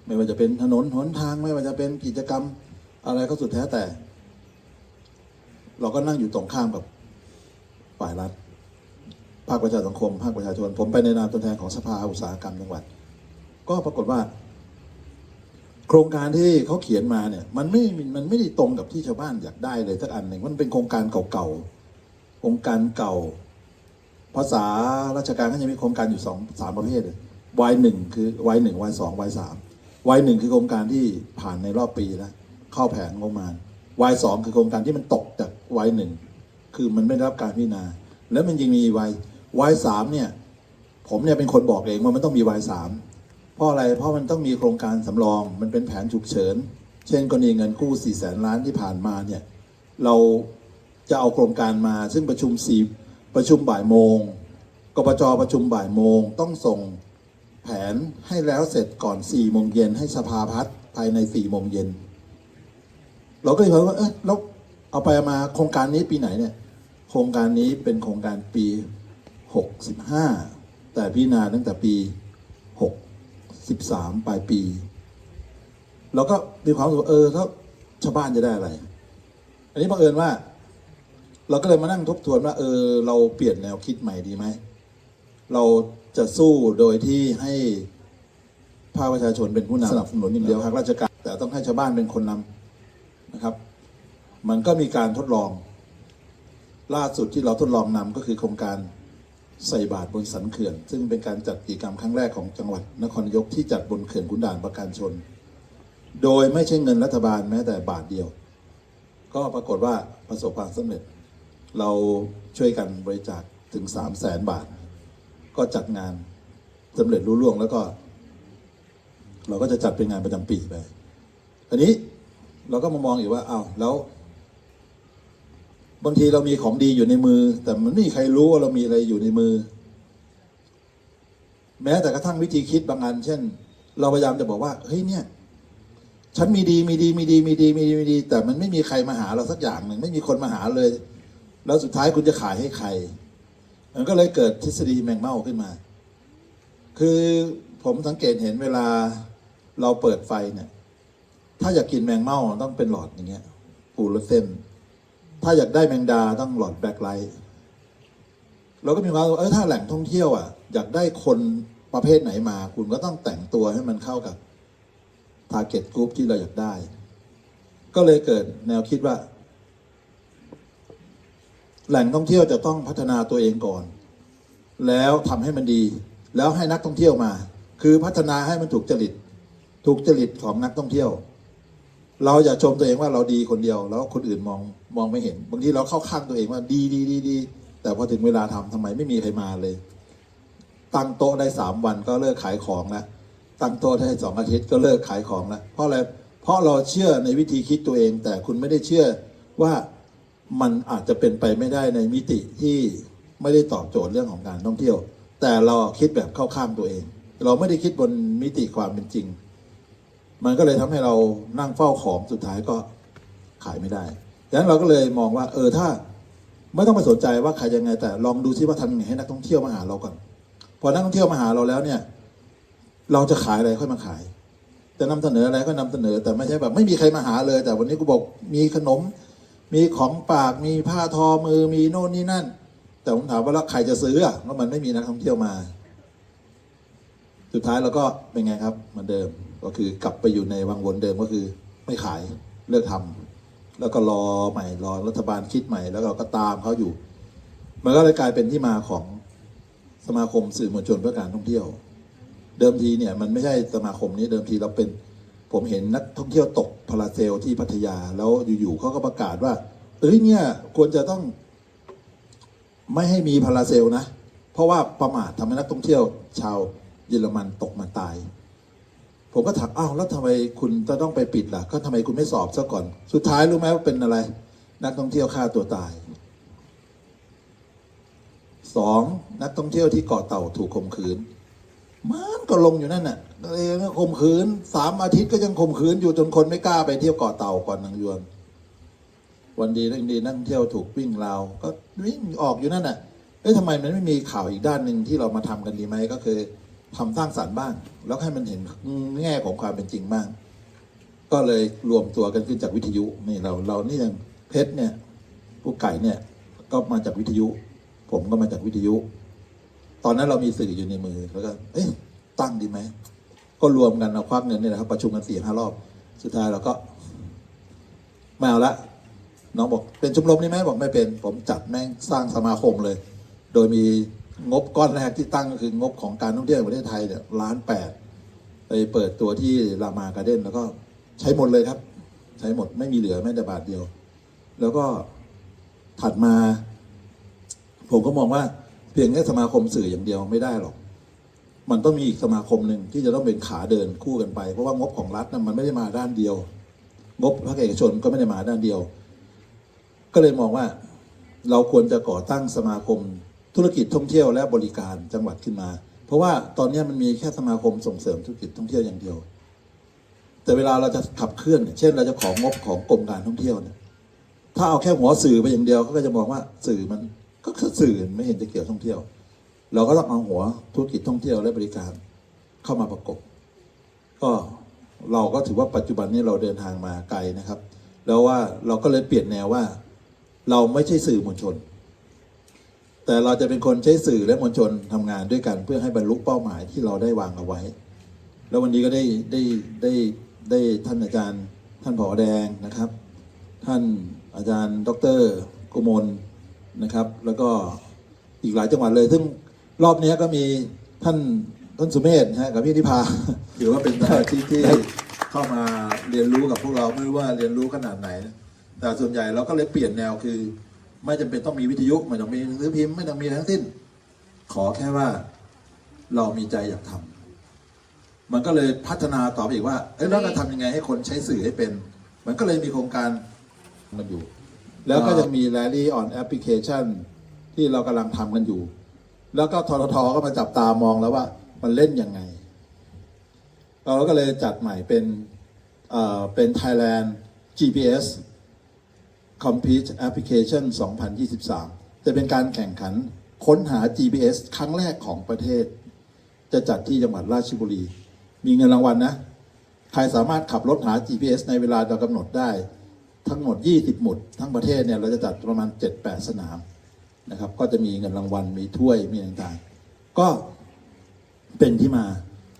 ไม่ว่าจะเป็นถนนหนทางไม่ว่าจะเป็นกิจกรรมอะไรก็สุดแท้แต่เราก็นั่งอยู่ตรงข้ามกับฝ่ายรัฐภาคประชาสังคมภาคประชาชนผมไปในนามตัวแทนของสภาอุตสาหกรรมจังหวัดก็ปรากฏว่าโครงการที่เขาเขียนมาเนี่ยมันไม่ได้ตรงกับที่ชาวบ้านอยากได้เลยสักอันหนึ่งมันเป็นโครงการเก่าๆโครงการเก่าภาษาราชการก็จะมีโครงการอยู่3 ประเภทเลย Y1 คือ Y1 Y2 Y3 Y1 คือโครงการที่ผ่านในรอบปีแล้วเข้าแผนงบประมาณ Y2 คือโครงการที่มันตกจาก Y1 คือมันไม่ได้รับการพิจารณาแล้วมันยังมีY3 เนี่ยพ ผมเนี่ยเป็นคนบอกเองว่ามันต้องมี Y3 เพราะอะไรเพราะมันต้องมีโครงการสำรองมันเป็นแผนฉุกเฉินเช่นกรณีเงินกู้400,000 ล้านที่ผ่านมาเนี่ยเราจะเอาโครงการมาซึ่งประชุมบ่ายโมงกปจประชุมบ่ายโมงต้องส่งแผนให้แล้วเสร็จก่อน4 โมงเย็นให้สภาพัฒน์ภายใน4 โมงเย็นเราก็เลยว่าแล้วเอาไปมาโครงการนี้ปีไหนเนี่ยโครงการนี้เป็นโครงการปี65แต่พิจารณาตั้งแต่ปี63ปลายปีเราก็มีความรู้สึกถ้าชาวบ้านจะได้อะไรอันนี้บังเอิญว่าเราก็เลยมานั่งทบทวนว่าเราเปลี่ยนแนวคิดใหม่ดีไหมเราจะสู้โดยที่ให้ภาคประชาชนเป็นผู้นำสนับสนุนอย่างเดียวภาคราชการแต่ต้องให้ชาวบ้านเป็นคนนำนะครับมันก็มีการทดลองล่าสุดที่เราทดลองนำก็คือโครงการใส่บาตรบนสันเขื่อนซึ่งเป็นการจัดกิจกรรมครั้งแรกของจังหวัดนครนายกที่จัดบนเขื่อนขุนด่านประการชนโดยไม่ใช่เงินรัฐบาลแม้แต่บาทเดียวก็ปรากฏว่าประสบความสำเร็จเราช่วยกันบริจาคถึง300,000 บาทก็จัดงานสำเร็จรุ่ล่วงแล้วก็เราก็จะจัดเป็นงานประจำปีไปอันนี้เราก็มามองอยู่ว่าแล้วบางทีเรามีของดีอยู่ในมือแต่มันไม่มีใครรู้ว่าเรามีอะไรอยู่ในมือแม้แต่กระทั่งวิธีคิดบางอันเช่นเราพยายามจะบอกว่าเฮ้ยเนี่ยฉันมีดีแต่มันไม่มีใครมาหาเราสักอย่างหนึ่งไม่มีคนมาหาเลยแล้วสุดท้ายคุณจะขายให้ใครมันก็เลยเกิดทฤษฎีแมงเม่าขึ้นมาคือผมสังเกตเห็นเวลาเราเปิดไฟเนี่ยถ้าอยากกินแมงเม่าต้องเป็นหลอดอย่างเงี้ยปูรสเส้นถ้าอยากได้แมงดาต้องหลอดแบล็คไลท์เราก็มีความว่าถ้าแหล่งท่องเที่ยวอยากได้คนประเภทไหนมาคุณก็ต้องแต่งตัวให้มันเข้ากับทาร์เก็ตกรุ๊ปที่เราอยากได้ก็เลยเกิดแนวคิดว่าแหล่งท่องเที่ยวจะต้องพัฒนาตัวเองก่อนแล้วทำให้มันดีแล้วให้นักท่องเที่ยวมาคือพัฒนาให้มันถูกจริตของนักท่องเที่ยวเราอย่าชมตัวเองว่าเราดีคนเดียวแล้วคนอื่นมองไม่เห็นบางทีเราเข้าข้างตัวเองว่าดีแต่พอถึงเวลาทำไมไม่มีใครมาเลยตั้งโต๊ะได้3 วันก็เลิกขายของแล้วตั้งโต๊ะได้2 อาทิตย์ก็เลิกขายของแล้วเพราะอะไรเพราะเราเชื่อในวิธีคิดตัวเองแต่คุณไม่ได้เชื่อว่ามันอาจจะเป็นไปไม่ได้ในมิติที่ไม่ได้ตอบโจทย์เรื่องของการท่องเที่ยวแต่เราคิดแบบเข้าข้างตัวเองเราไม่ได้คิดบนมิติความเป็นจริงมันก็เลยทำให้เรานั่งเฝ้าของสุดท้ายก็ขายไม่ได้ดังนั้นเราก็เลยมองว่าถ้าไม่ต้องไปสนใจว่าขายยังไงแต่ลองดูซิว่าทำยังไงให้นักท่องเที่ยวมาหาเราก่อนพอนักท่องเที่ยวมาหาเราแล้วเนี่ยเราจะขายอะไรค่อยมาขายจะนำเสนออะไรก็นำเสนอแต่ไม่ใช่แบบไม่มีใครมาหาเลยแต่วันนี้กูบอกมีขนมมีของฝากมีผ้าทอมือมีโน่นนี่นั่นแต่ผมถามว่าแล้วใครจะซื้อเพราะมันไม่มีนักท่องเที่ยวมาสุดท้ายเราก็เป็นไงครับเหมือนเดิมก็คือกลับไปอยู่ในวังวนเดิมก็คือไม่ขายเลิกทำแล้วก็รอใหม่รอรัฐบาลคิดใหม่แล้วเราก็ตามเขาอยู่มันก็เลยกลายเป็นที่มาของสมาคมสื่อมวลชนเพื่อการท่องเที่ยวเดิมทีเนี่ยมันไม่ใช่สมาคมนี้เดิมทีเราเป็นผมเห็นนักท่องเที่ยวตกพาราเซลที่พัทยาแล้วอยู่ๆเขาก็ประกาศว่าเนี่ยควรจะต้องไม่ให้มีพาราเซลนะเพราะว่าประมาททำให้นักท่องเที่ยวชาวเยอรมันตกมาตายผมก็ถามแล้วทำไมคุณจะต้องไปปิดล่ะก็ทำไมคุณไม่สอบซะก่อนสุดท้ายรู้ไหมว่าเป็นอะไรนักท่องเที่ยวฆ่าตัวตาย2นักท่องเที่ยวที่เกาะเต่าถูกข่มขืนมันก็ลงอยู่นั่นน่ะข่มขืน3 อาทิตย์ก็ยังข่มขืนอยู่จนคนไม่กล้าไปเที่ยวเกาะเต่าก่อนนางยวนวันดีนักท่องเที่ยวถูกวิ่งราวก็วิ่งออกอยู่นั่นน่ะทำไมมันไม่มีข่าวอีกด้านหนึ่งที่เรามาทำกันดีไหมก็คือทำสร้างสรรค์บ้างแล้วให้มันเห็นแง่ของความเป็นจริงบ้างก็เลยรวมตัวกันขึ้นจากวิทยุนี่เรานี่ยังเพชรเนี่ยผู้ไก่เนี่ยก็มาจากวิทยุผมก็มาจากวิทยุตอนนั้นเรามีสื่ออยู่ในมือแล้วก็ตั้งดีไหมก็รวมกันเราควักเงินนี่แหละครับประชุมกัน4-5 รอบสุดท้ายเราก็ไม่เอาละน้องบอกเป็นชมรมนี่ไหมบอกไม่เป็นผมจัดแม่งสร้างสมาคมเลยโดยมีงบก้อนแรกที่ตั้งก็คืองบของการท่องเที่ยวแห่งประเทศไทยเนี่ย1.8 ล้านไปเปิดตัวที่รามาการ์เด้นแล้วก็ใช้หมดเลยครับใช้หมดไม่มีเหลือแม้แต่บาทเดียวแล้วก็ถัดมาผมก็มองว่าเพียงแค่สมาคมสื่ออย่างเดียวไม่ได้หรอก มันต้องมีอีกสมาคมหนึ่งที่จะต้องเป็นขาเดินคู่กันไปเพราะว่างบของรัฐนั้นมันไม่ได้มาด้านเดียวงบภาคเอกชนก็ไม่ได้มาด้านเดียวก็เลยมองว่าเราควรจะก่อตั้งสมาคมธุรกิจท่องเที่ยวและบริการจังหวัดขึ้นมาเพราะว่าตอนนี้มันมีแค่สมาคมส่งเสริมธุรกิจท่องเที่ยวอย่างเดียวแต่เวลาเราจะขับเคลื่อนเช่นเราจะของบของกรมการท่องเที่ยวเนี่ยถ้าเอาแค่หัวสื่อไปอย่างเดียวเขาก็จะมองว่าสื่อมันก็คือสื่อไม่เห็นจะเกี่ยวท่องเที่ยวเราก็ต้องเอาหัวธุรกิจท่องเที่ยวและบริการเข้ามาประกบก็เราก็ถือว่าปัจจุบันนี้เราเดินทางมาไกลนะครับแล้วว่าเราก็เลยเปลี่ยนแนวว่าเราไม่ใช่สื่อมวลชนแต่เราจะเป็นคนใช้สื่อและมวลชนทำงานด้วยกันเพื่อให้บรรลุเป้าหมายที่เราได้วางเอาไว้แล้ววันนี้ก็ได้ท่านอาจารย์ท่านผอ.แดงนะครับท่านอาจารย์ดร.กมลนะครับแล้วก็อีกหลายจังหวัดเลยซึ่งรอบนี้ก็มีท่านสุเมธนะกับพี่นิพาถือว่าเป็นสมาชิกที่เข้ามาเรียนรู้กับพวกเราไม่รู้ว่าเรียนรู้ขนาดไหนแต่ส่วนใหญ่เราก็เลยเปลี่ยนแนวคือไม่จำเป็นต้องมีวิทยุไม่ต้องมีหนังสือพิมพ์ไม่ต้องมีทั้งสิ้นขอแค่ว่าเรามีใจอยากทำมันก็เลยพัฒนาต่อไปอีกว่าแล้วเราทำยังไงให้คนใช้สื่อให้เป็นมันก็เลยมีโครงการมันอยู่แล้วก็จะมี Rally on Application ที่เรากำลังทำกันอยู่แล้วก็ททท.ก็มาจับตามองแล้วว่ามันเล่นยังไงเราก็เลยจัดใหม่เป็น Thailand GPS Compete Application 2023 จะเป็นการแข่งขันค้นหา GPS ครั้งแรกของประเทศจะจัดที่จังหวัดราชบุรีมีเงินรางวัลนะใครสามารถขับรถหา GPS ในเวลาเรากำหนดได้ทั้งหมด20หมุดทั้งประเทศเนี่ยเราจะจัดประมาณ 7-8 สนามนะครับก็จะมีเงินรางวัลมีถ้วยมีต่างๆก็เป็นที่มา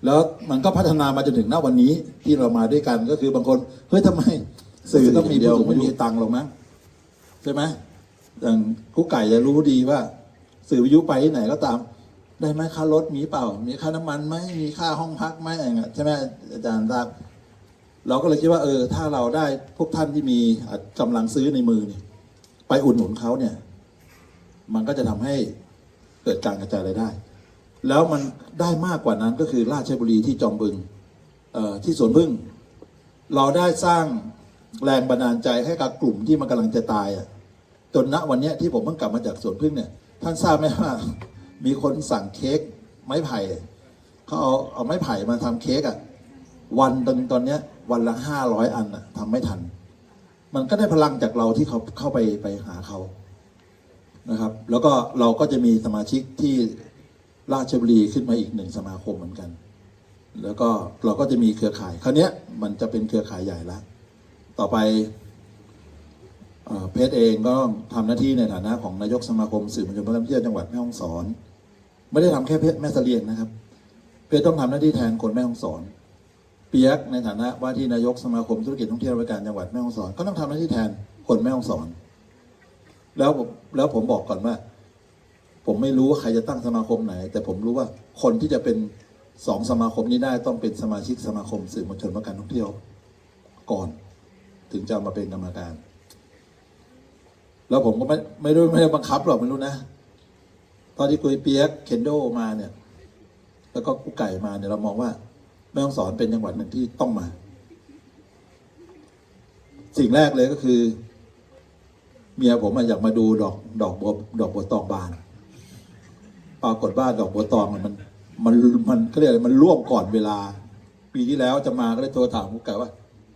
แล้วมันก็พัฒนามาจนถึงณวันนี้ที่เรามาด้วยกันก็คือบางคนเฮ้ยทำไมสื่อต้องมีผู้สูงอายุตังค์หรอกมั้งใช่ไหมอย่างกุ๊กไก่จะรู้ดีว่าสื่อวิทยุไปที่ไหนก็ตามได้ไหมค่ารถมีเปล่ามีค่าน้ำมันไหมมีค่าห้องพักไหมอะไรเงี้ยใช่ไหมอาจารย์ทราบเราก็เลยคิดว่าถ้าเราได้พวกท่านที่มีกำลังซื้อในมือเนี่ยไปอุดหนุนเขาเนี่ยมันก็จะทำให้เกิดการกระจายรายได้แล้วมันได้มากกว่านั้นก็คือราชบุรีที่จอมบึงที่สวนพึ่งเราได้สร้างแรงบันดาลใจให้กับกลุ่มที่มันกำลังจะตายจนณวันนี้ที่ผมเพิ่งกลับมาจากสวนพึ่งเนี่ยท่านทราบไหมว่ามีคนสั่งเค้กไม้ไผ่เขาเอาไม้ไผ่มาทำเค้กวันตอนนี้วันละ500 อันทำไม่ทันมันก็ได้พลังจากเราที่เขาเข้าไปหาเขานะครับแล้วก็เราก็จะมีสมาชิกที่ราชบุรีขึ้นมาอีก1 สมาคมเหมือนกันแล้วก็เราก็จะมีเครือข่ายคราวนี้มันจะเป็นเครือข่ายใหญ่แล้วต่อไปเพชรเองก็ทำหน้าที่ในฐานะของนายกสมาคมสื่อมวลชนท่องเที่ยวจังหวัดแม่ฮ่องสอนไม่ได้ทำแค่เพชรแม่เสลียงนะครับเพชรต้องทำหน้าที่แทนคนแม่ฮ่องสอนเปียกในฐานะว่าที่นายกสมาคมธุรกิจท่องเที่ยวและบริการจังหวัดแม่ฮ่องสอนก็ต้องทำหน้าที่แทนคนแม่ฮ่องสอนแล้วผมบอกก่อนว่าผมไม่รู้ว่าใครจะตั้งสมาคมไหนแต่ผมรู้ว่าคนที่จะเป็น2 สมาคมนี้ได้ต้องเป็นสมาชิกสมาคมสื่อมวลชนและการท่องเที่ยวก่อนถึงจะมาเป็นกรรมการแล้วผมก็ไม่ได้บังคับหรอกไม่รู้นะตอนที่คุยเปียกเคนโดมาเนี่ยแล้วก็กุ๊กไก่มาเนี่ยเรามองว่าแม่ฮ่องสอนเป็นจังหวัดหนึ่งที่ต้องมาสิ่งแรกเลยก็คือเมียผมอยากมาดูดอกบัวตองบานปรากฏว่าดอกบัวตองมันก็เรียกอะไรมันร่วงก่อนเวลาปีที่แล้วจะมาก็เลยโทรถามกุ๊กไก่ว่า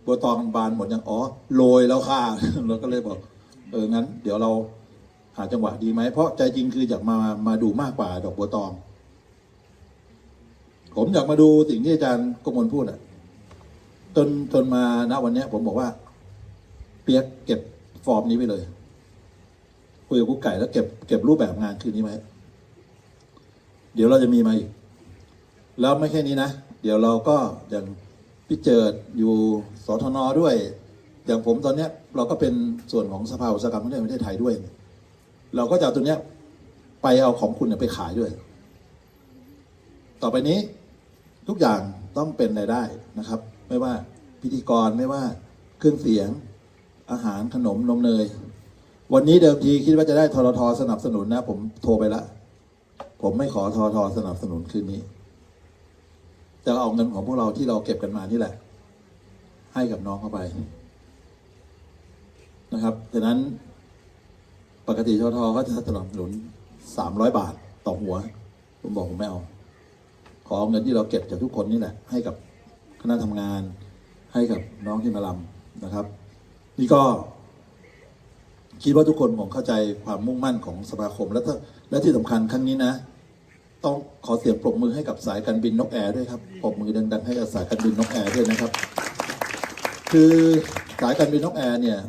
บัวตองบานหมดยังโรยแล้วค่ะเราก็เลยบอกงั้นเดี๋ยวเราหาจังหวะดีไหมเพราะใจจริงคืออยากมาดูมากกว่าดอกบัวตองผมอยากมาดูสิ่งที่อาจารย์กมลพูดจนมาณวันนี้ผมบอกว่าเปียกเก็บฟอร์มนี้ไปเลยคุยกับกุ๊กไก่แล้วเก็บรูปแบบงานคืนนี้ไว้เดี๋ยวเราจะมีมาอีกแล้วไม่แค่นี้นะเดี๋ยวเราก็อย่างพี่เจิดอยู่สทน.ด้วยอย่างผมตอนนี้เราก็เป็นส่วนของสภาอุตสาหกรรมท่องเที่ยวแห่งประเทศไทยด้วยเราก็จะเอาตัวเนี้ยไปเอาของคุณไปขายด้วยต่อไปนี้ทุกอย่างต้องเป็นรายได้นะครับไม่ว่าพิธีกรไม่ว่าเครื่องเสียงอาหารขนมนมเนยวันนี้เดิมทีคิดว่าจะได้ททท.สนับสนุนนะผมโทรไปแล้วผมไม่ขอททท.สนับสนุนคืนนี้ จะเอาเงินของพวกเราที่เราเก็บกันมานี่แหละ ให้กับน้องเข้าไปนะครับดังนั้นปกติชทก็จะสนับสนุน300 บาทต่อหัวผมบอกผมไม่เอาขอเอาเงินที่เราเก็บจากทุกคนนี่แหละให้กับคณะทำงานให้กับน้องที่มาลำนะครับนี่ก็คิดว่าทุกคนคงเข้าใจความมุ่งมั่นของสมาคมและที่สำคัญครั้งนี้นะต้องขอเสียงปรบมือให้กับสายการบินนกแอร์ด้วยครับปรบมือดังๆให้กับสายการบินนกแอร์ด้วยนะครับคือสายการบินนกแอร์เนี่ย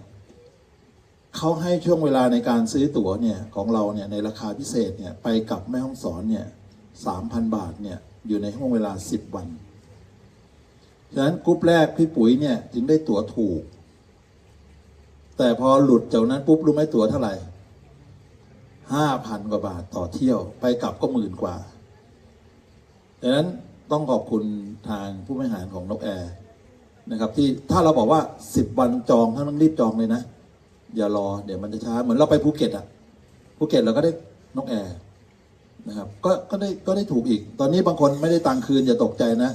เขาให้ช่วงเวลาในการซื้อตั๋วเนี่ยของเราเนี่ยในราคาพิเศษเนี่ยไปกับแม่ฮ่องสอนเนี่ย 3,000 บาทเนี่ยอยู่ในห้วงเวลา10 วันฉะนั้นกรุ๊ปแรกพี่ปุ๋ยเนี่ยจึงได้ตั๋วถูกแต่พอหลุดจากนั้นปุ๊บรู้ไหมตั๋วเท่าไหร่ 5,000 กว่าบาทต่อเที่ยวไปกลับก็10,000 กว่าดังนั้นต้องขอบคุณทางผู้บริหารของนกแอร์นะครับที่ถ้าเราบอกว่า10 วันจองท่านต้องรีบจองเลยนะอย่ารอเดี๋ยวมันจะช้าเหมือนเราไปภูเก็ตอะภูเก็ตเราก็ได้นกแอร์นะครับก็ได้ถูกอีกตอนนี้บางคนไม่ได้ตังคืนอย่าตกใจนะ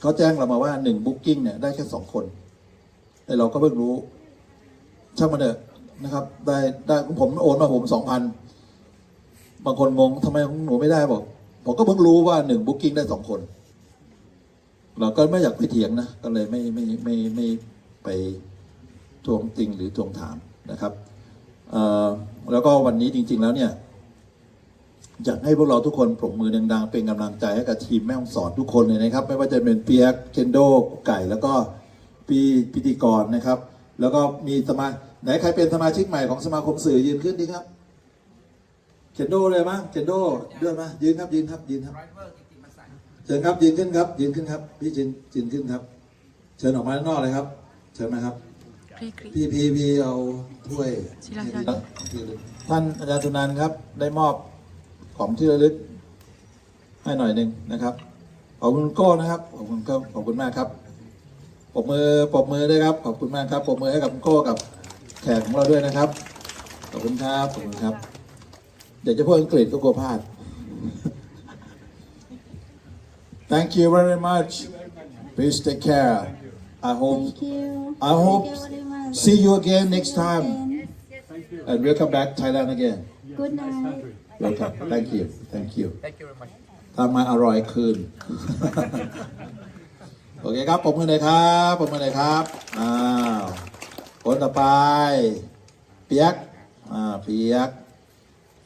เขาแจ้งเรามาว่า1 Booking เนี่ยได้แค่2 คนแต่เราก็เพิ่งรู้ช่างมันเถอะนะครับได้ผมโอนมาผม 2,000 บางคนงงทำไมหนูไม่ได้บอกผมก็เพิ่งรู้ว่า1 Booking ได้ 2 คนเราก็ไม่อยากไปเถียงนะก็เลยไม่ไปทวงติงหรือทวงถามนะครับแล้วก็วันนี้จริงๆแล้วเนี่ยอยากให้พวกเราทุกคนปรบมือดังๆเป็นกำลังใจให้กับทีมแม่ฮ่องสอนทุกคนเลยนะครับไม่ว่าจะเป็นเปียกเคนโดไก่แล้วก็พิธีกรนะครับแล้วก็มีไหนใครเป็นสมาชิกใหม่ของสมาคมสื่อยืนขึ้นดีครับเคนโดเลยมั้งเคนโดด้วยมั้ยยืนครับเชิญครับยืนขึ้นครับพี่ยืนขึ้นครับเชิญออกมาข้างนอกเลยครับเชิญมาครับพี่เอาถ้วยท่านอาจารย์สุนันท์ครับได้มอบของที่ระลึกให้หน่อยหนึ่งนะครับขอบคุณโก้นะครับขอบคุณมากครับปรบมือด้วยครับขอบคุณมากครับปรบมือให้กับโก้กับแขกของเราด้วยนะครับขอบคุณครับเดี๋ยวจะพูดอังกฤษก็กลัวพลาด Thank you very much please take care I hope see you again next time and welcome back Thailand again Good night welcome thank youทำมาอร่อยคืน โอเคครับปรบมือหน่อยครับคนต่อไปเปียก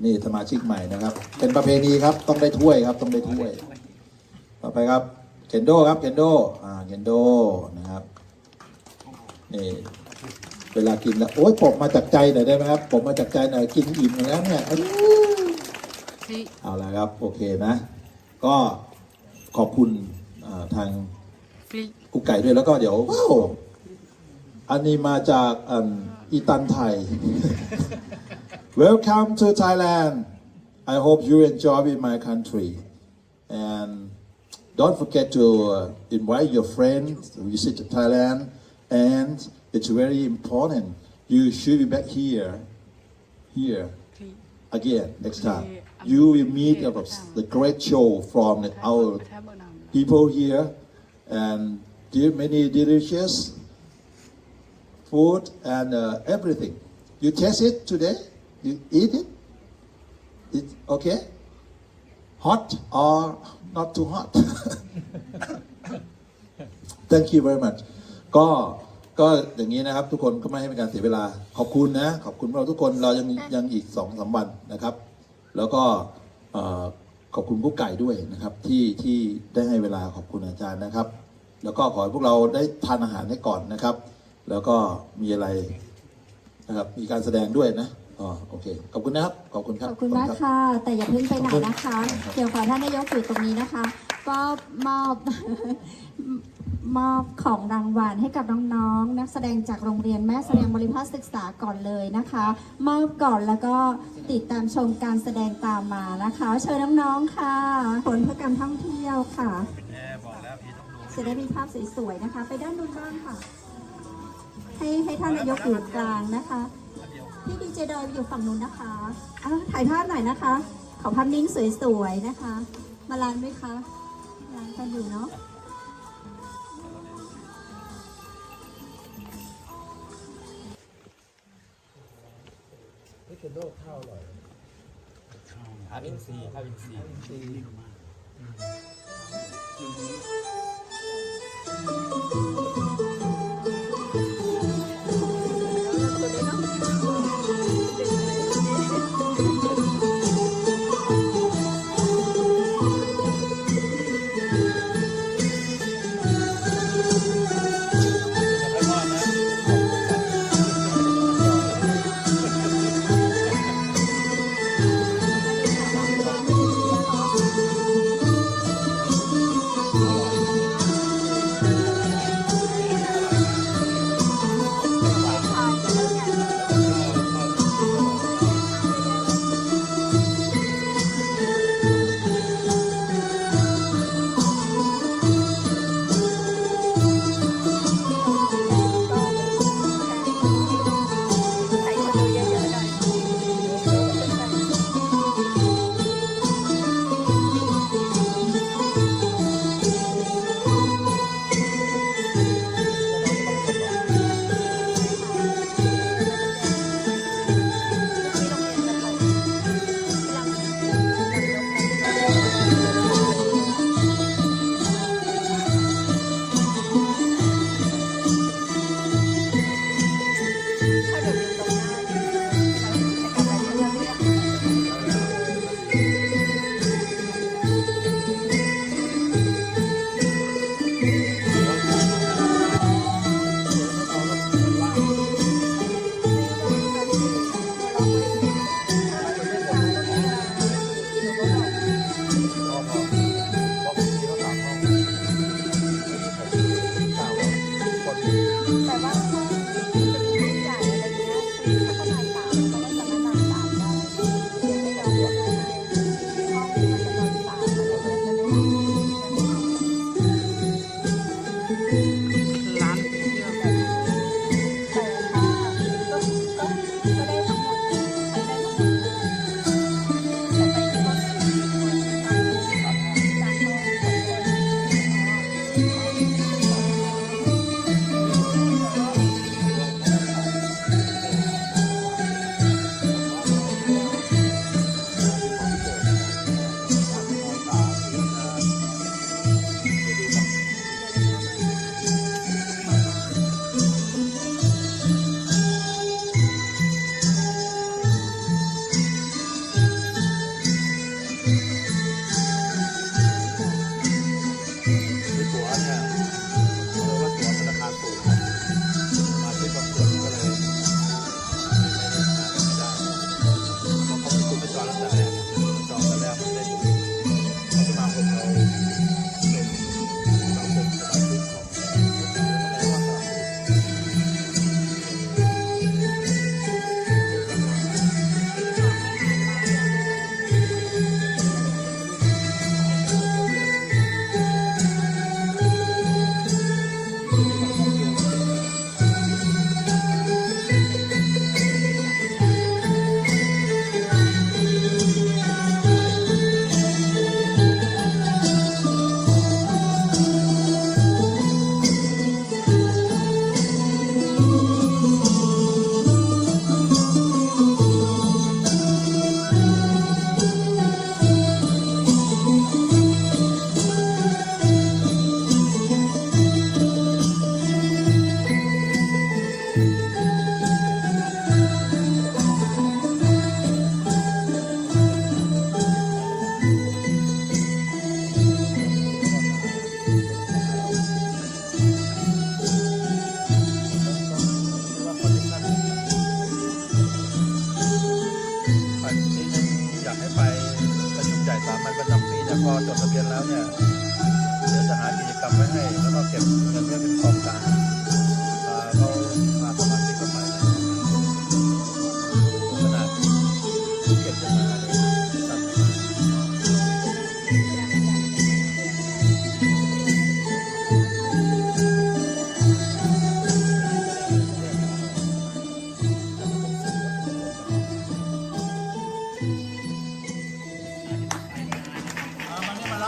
นี่สมาชิกใหม่นะครับเป็นประเพณีครับต้องได้ถ้วยครับต่อไปครับเคนโดครับเคนโดนะครับนี่เวลากินแล้วโอ๊ยปกมาจากใจหน่อยได้ไหมครับปกมาจากใจหน่อยกินอิ่มแล้วเนี่ยเอาละครับโอเคนะก็ขอบคุณทางกุ๊กไก่ด้วยแล้วก็เดี๋ยวอันนี้มาจากอีตันไทย Welcome to Thailand I hope you enjoy in my country and don't forget to invite your friends to visit Thailand and it's very important you should be back here again next time you will meet the great show from our people here and give many delicious food and everything you taste it today you eat it it's okay hot or not too hot thank you very much ก็อย่างนี้นะครับทุกคนก็ไม่ให้เป็นการเสียเวลาขอบคุณนะขอบคุณเราทุกคนเรายังอีก 2-3 วันนะครับแล้วก็ขอบคุณกุ๊กไก่ด้วยนะครับที่ได้ให้เวลาขอบคุณอาจารย์นะครับแล้วก็ขอให้พวกเราได้ทานอาหารให้ก่อนนะครับแล้วก็มีอะไรนะครับมีการแสดงด้วยนะโอเคขอบคุณนะครับขอบคุณครับขอบคุณมากค่ะแต่อย่าเพิ่งไปไหนนะคะเดี๋ยวขอท่านนายกอยู่ตรงนี้นะคะก็มอบของรางวัลให้กับน้องๆนักแสดงจากโรงเรียนแม่แสดงบริภาคศึกษาก่อนเลยนะคะมอบก่อนแล้วก็ติดตามชมการแสดงตามมานะคะเชิญน้องๆค่ะผลเพื่อการท่องเที่ยวค่ะจะได้มีภาพสวยๆนะคะไปด้านนู้นบ้างค่ะให้ท่านนายกอยู่กลางนะคะพี่ดีเจดอยอยู่ฝั่งนู้นนะคะถ่ายภาพหน่อยนะคะขอภาพนิ่งสวยๆนะคะมาลานไหมคะ ล้างกันอยู่เนาะ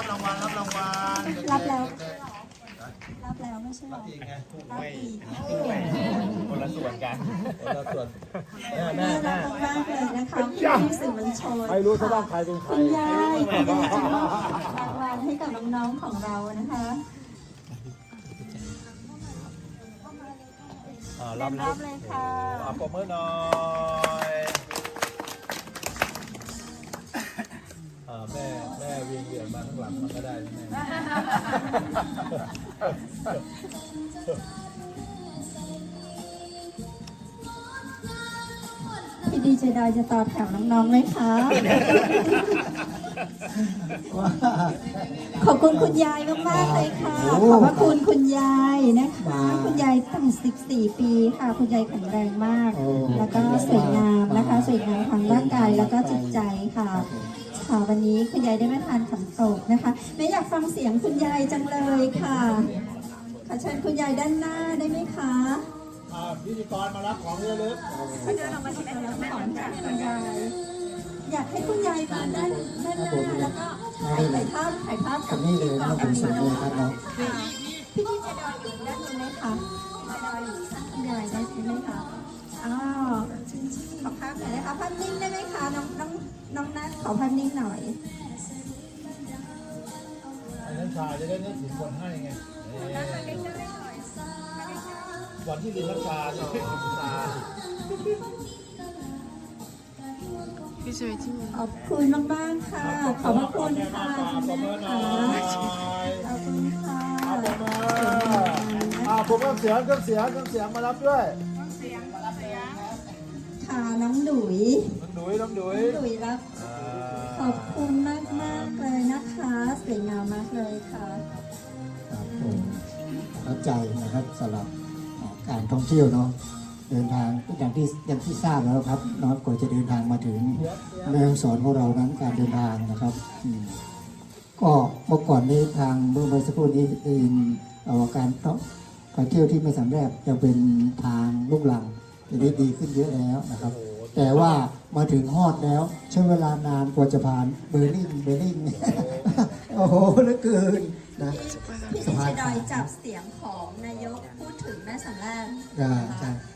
รับรางวัลรับรางวัล รับแล้วไม่ใช่หรอรับอีก คนละส่วนกันคนละส่วน น่ารักมากเลยนะคะพี่สื่อมวลชนใครรู้ซะบ้างใครเป็นใครคุณยายจะมอบรางวัลให้กับน้องๆของเรานะคะรับเลยค่ะ ปรบมือหน่อยแม่วิ่งเหยียบมาข้างหลังมันก็ได้แม่ พี่ดีเจดอยจะต่อแถวน้องๆไหมคะ ขอบคุณคุณยายมากๆเลยค่ะ ขอบพระคุณคุณยายนะคะ คุณยายตั้ง14 ปีค่ะ คุณยายแข็งแรงมาก แล้วก็สวยงามนะคะ สวยงามทางร่างกายแล้วก็จิตใจค่ะค่ะวันนี้คุณยายได้มาทานขันโตกนะคะแม่อยากฟังเสียงคุณยายจังเลยค่ะขอเชิญคุณยายด้านหน้าได้ไหมคะพิธีกรมารับของเยอะลึก เดินออกมาที่แล้วของจากคุณยายอยากให้คุณยายมาด้านหน้าแล้วก็ถ่ายภาพกับ นี่เลยนะผมส่งเลยครับน้อง พี่ที่จะดอยอยู่ด้านนี้ไหมคะจะดอยอยู่ข้างคุณยายได้ไหมคะอ้าวขอภาพหน่อยนะคะภาพนิ่งได้ไหมคะน้องนัทขอภาพนิ่งหน่อย น้ำชาจะได้นึกถึงคนให้ไงวันที่ดื่มน้ำชาจะนึกถึงน้ำชา ขอบคุณมากๆค่ะ ขอบพระคุณค่ะคุณแม่ค่ะขอบคุณค่ะ ผมเครื่องเสียงมารับด้วย ค่ะน้องดุย น้องดุย รับขอบคุณมากๆเลยนะคะสวยงามมากเลยค่ะ ครับผมประทับใจนะครับสำหรับการท่องเที่ยวเนาะเดินทางอย่างที่ทราบแล้วครับเนาะก่อนจะเดินทางมาถึงแม่ฮ่องสอนของเรานั้นการเดินทางนะครับก็เมื่อก่อนนี้ทางเมื่อสักครู่นี้ได้ยินการเที่ยวที่ไม่สำเร็จจะเป็นทางลูกหลังจะได้ดีขึ้นเยอะแล้วนะครับ แต่ว่ามาถึงฮอดแล้วใช้เวลานานกว่าจะผ่านเบอร์ลิน โอ้โหเหลือเกินนะ พี่สิชดอยจับเสียงของนายกพูดถึงแม่สำแรก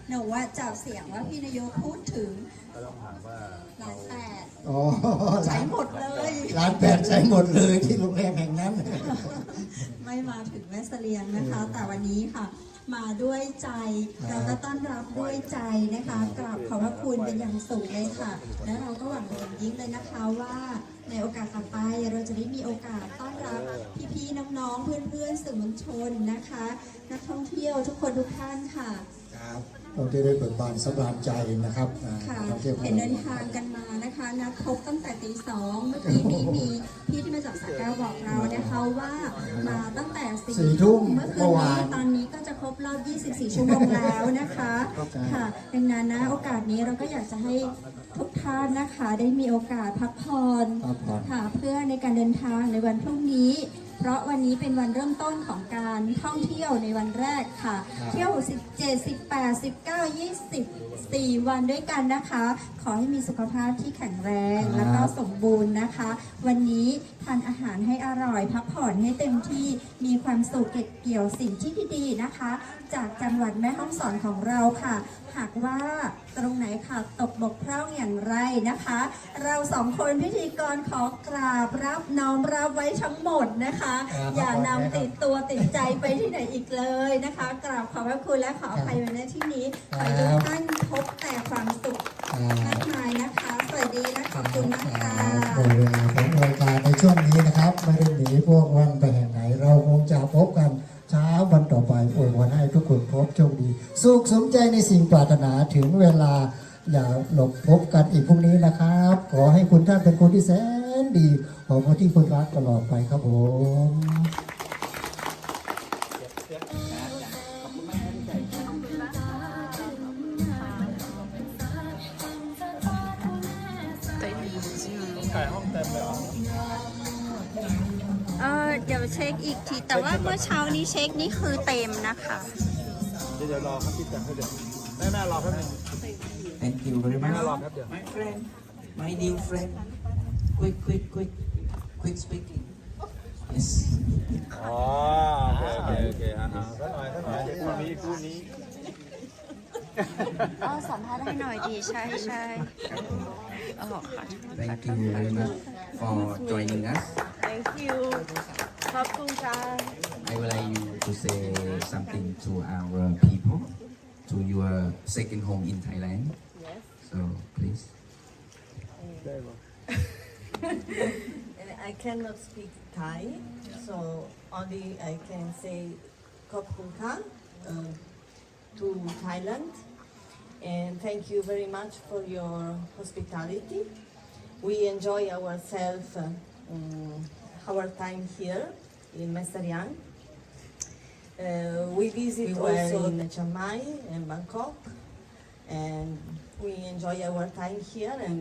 หนูว่าจับเสียงว่าพี่นายกพูดถึง1,800,000 อ๋อ ใช้หมดเลย 1,800,000ใช้หมดเลยที่โรงแรมแห่งนั้น ไม่มาถึงแม่เสลียงนะคะ แต่วันนี้ค่ะมาด้วยใจเราก็ต้อนรับด้วยใจนะคะกราบขอบพระคุณเป็นอย่างสูงเลยค่ะ และเราก็หวังอย่างยิ่งเลยนะคะว่าในโอกาสต่อไปเราจะได้มีโอกาสต้อนรับพี่ๆน้องๆเพื่อนๆสื่อมวลชนนะคะนักท่องเที่ยวทุกคนทุกท่านค่ะ ครับเราจะได้เบิกบานสำราญใจนะครับ ค่ะ ท่องเที่ยวของ เห็น เรา เดินทางกันมานะคะนัดพบตั้งแต่ตี 2เมื่อกี้มีพี่ที่มาจากสระแก้วบอกเรานะคะว่ามาตั้งแต่4 ทุ่มเมื่อคืนนี้ตอนนี้ก็จะครบรอบ24 ชั่วโมงแล้วนะคะค่ะดังนั้นนะโอกาสนี้เราก็อยากจะให้ทุกท่านนะคะได้มีโอกาสพักผ่อนค่ะเพื่อในการเดินทางในวันพรุ่งนี้ เพราะวันนี้เป็นวันเริ่มต้นของการท่องเที่ยวในวันแรกค่ะเที่ยว17 18 19 20 4 วันด้วยกันนะคะ ขอให้มีสุขภาพที่แข็งแรงแล้วก็สมบูรณ์นะคะ วันนี้ทานอาหารให้อร่อยพักผ่อนให้เต็มที่มีความสุขเก็บเกี่ยวสิ่งที่ดีๆนะคะ จากจังหวัดแม่ฮ่องสอนของเราค่ะหากว่าตรงไหนค่ะตกบกพร่องอย่างไรนะคะ เราสองคนพิธีกรขอกราบรับน้อมรับไว้ทั้งหมดนะคะ อย่านำติดตัวติดใจไปที่ไหนอีกเลยนะคะ กราบขอบพระคุณและขออภัยไว้ในที่นี้ขอให้ทุกท่านพบแต่ความสุขมากมายนะคะสวัสดีและขอบคุณนะคะ หมดเวลาของรายการในช่วงนี้นะครับไม่ได้หนีพวกวันไปแห่งไหนเราคงจะพบกันเช้าวันต่อไปอวยพรให้ทุกคนพบโชคดีสุขสมใจในสิ่งปรารถนาถึงเวลาอย่าหลบพบกันอีกพรุ่งนี้นะครับ ขอให้คุณท่านเป็นคนที่แสนดีของคนที่คุณรักตลอดไปครับผม ไก่ห้องเต็มเลยเหรอ เดี๋ยวเช็คอีกทีแต่ว่าเมื่อเช้านี้เช็คนี่คือเต็มนะคะ เดี๋ยวรอครับพี่แตงให้เดี๋ยวแม่รอแป๊บนึง Thank you very much แม่รอแป๊บเดียว my friend my new friend quick speaking yes อ๋อโอเคสักหน่อยคู่นี้ สัมภาษณ์ให้หน่อยดีใช่อ๋อค่ะ thank you very much for joining us Thank you ขอบคุณค่ะ I would like you to say something to our people to your second home in Thailand Yes so please I cannot speak Thai so only I can say ขอบคุณค่ะto Thailand and thank you very much for your hospitality. We enjoy ourselves our time here in Mesariang. We visit also in Chiang Mai and Bangkok and we enjoy our time here and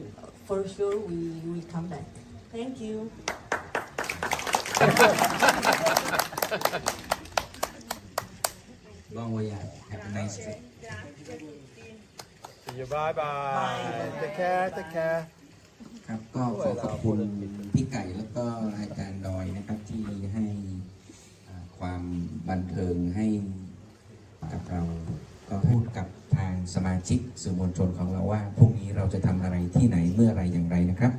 for sure we will come back. Thank you. Bon voyage have a nice trip See you bye take care ครับก็ขอบคุณพี่ไก่แล้วก็อาจารย์ดอยนะครับที่ให้ความบันเทิงให้กับเราก็พูดกับทางสมาชิกสื่อมวลชนของเราว่าพรุ่งนี้เราจะทำอะไรที่ไหนเมื่อไรอย่างไรนะครับ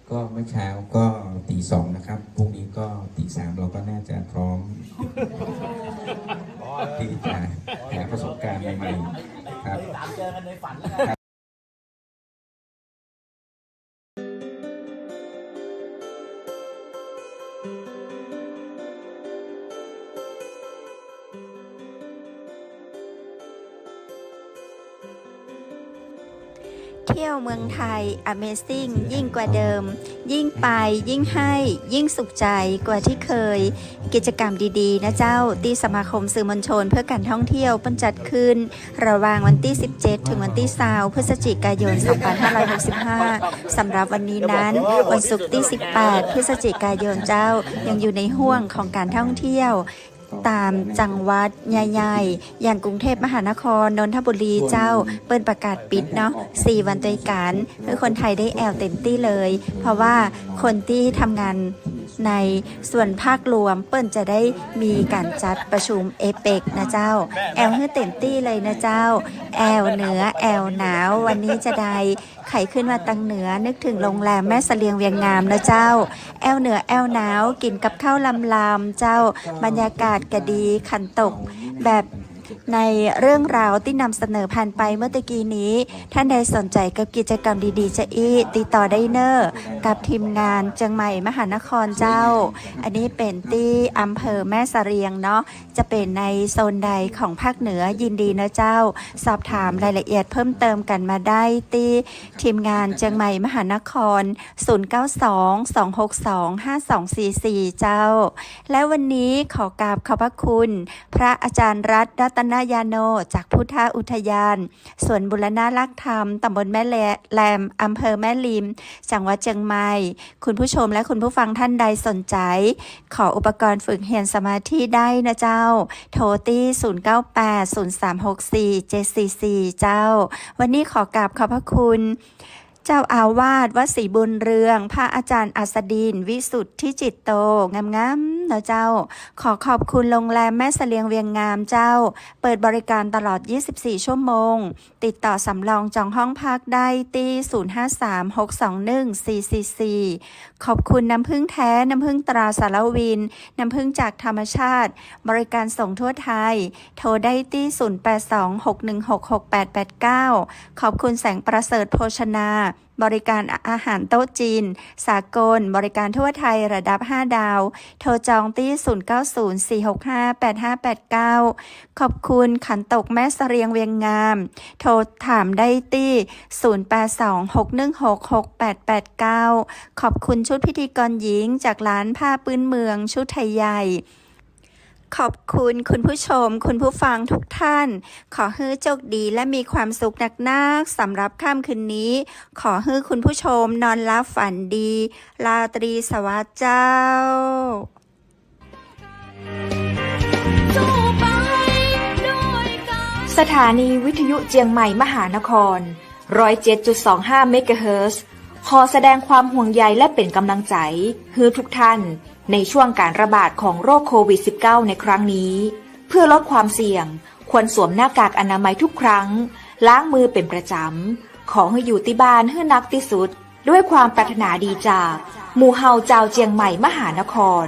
ก็เมื่อเช้าก็ตี 2นะครับพรุ่งนี้ก็ตี 3เราก็น่าจะพร้อมที่จะหาประสบการณ์ใหม่ๆครับเจอกันในฝันแล้วกัน เที่ยวเมืองไทย Amazing ยิ่งกว่าเดิม ยิ่งไปยิ่งให้ยิ่งสุขใจกว่าที่เคย กิจกรรมดีๆนะเจ้าที่สมาคมสื่อมวลชนเพื่อการท่องเที่ยวเปิ้นจัดขึ้นระหว่างวันที่ 17 ถึงวันที่ 20 พฤศจิกายน 2565 สำหรับวันนี้นั้นวันศุกร์ที่ 18 พฤศจิกายนเจ้ายังอยู่ในห่วงของการท่องเที่ยวตามจังหวัดใหญ่ๆอย่างกรุงเทพมหานครนนทบุรีเจ้าเปิ้นประกาศปิดเนาะ4 วันด้วยกันคือคนไทยได้แอลเต็มที่เลย เพราะว่าคนที่ทำงานในส่วนภาครวมเปิ้นจะได้มีการจัดประชุมเอเปกนะเจ้าแอลให้เต็มที่เลยนะเจ้าแอลเหนือแอลหนาววันนี้จะได้ไขขึ้นมาตังเหนือนึกถึงโรงแรมแม่เสลียงเวียงงามนะเจ้าแอลเหนือแอลหนาวกินกับข้าวลำๆเจ้าบรรยากาศกะดีขันตกแบบในเรื่องราวที่นำเสนอผ่านไปเมื่อตะกี้นี้ท่านใดสนใจกับกิจกรรมดีๆจะติดต่อได้เนอร์กับทีมงานเชียงใหม่มหานครเจ้าอันนี้เป็นที่อำเภอแม่เสลียงเนาะจะเป็นในโซนใดของภาคเหนือยินดีนะเจ้าสอบถามรายละเอียดเพิ่มเติมกันมาได้ที่ทีมงานเชียงใหม่มหานคร0922625244เจ้าและวันนี้ขอกราบขอบพระคุณพระอาจารย์รัตนยาโนจากพุทธอุทยานสวนบุรณะรักธรรมตำบลแม่แลมอำเภอแม่ริมจังหวัดเชียงใหม่คุณผู้ชมและคุณผู้ฟังท่านใดสนใจขออุปกรณ์ฝึกเรียนสมาธิได้นะเจ้าโทรตี้0980364744เจ้าวันนี้ขอกราบขอบพระคุณเจ้าอาวาสวัดศรีบุญเรืองพระอาจารย์อัสดินวิสุทธิจิตโตงามๆนะเจ้าขอขอบคุณโรงแรมแม่เสลียงเวียงงามเจ้าเปิดบริการตลอด24ชั่วโมงติดต่อสำรองจองห้องพักได้ที่0536214444ขอบคุณน้ำผึ้งแท้น้ำผึ้งตราสารวินน้ำผึ้งจากธรรมชาติบริการส่งทั่วไทยโทรได้ที่0826166889ขอบคุณแสงประเสริฐโภชนาบริการอาหารโต๊ะจีนสากลบริการทั่วไทยระดับ5ดาวโทรจองที่0904658589ขอบคุณขันตกแม่เสลียงเวียงงามโทรถามได้ที่0826166889ขอบคุณชุดพิธีกรหญิงจากร้านผ้าปื้นเมืองชุดไทยใหญ่ขอบคุณคุณผู้ชมคุณผู้ฟังทุกท่านขอให้โชคดีและมีความสุขนักๆสำหรับค่ำคืนนี้ขอให้คุณผู้ชมนอนหลับฝันดีราตรีสวัสดิ์เจ้าสถานีวิทยุเจียงใหม่มหานคร 107.25 เมกะเฮิรตซ์ ขอแสดงความห่วงใยและเป็นกำลังใจให้ทุกท่านในช่วงการระบาดของโรคโควิด -19 ในครั้งนี้ เพื่อลดความเสี่ยงควรสวมหน้ากากอนามัยทุกครั้งล้างมือเป็นประจำขอให้อยู่ที่บ้านให้นักที่สุดด้วยความปรารถนาดีจากหมู่เฮาเจ้าเจียงใหม่มหานคร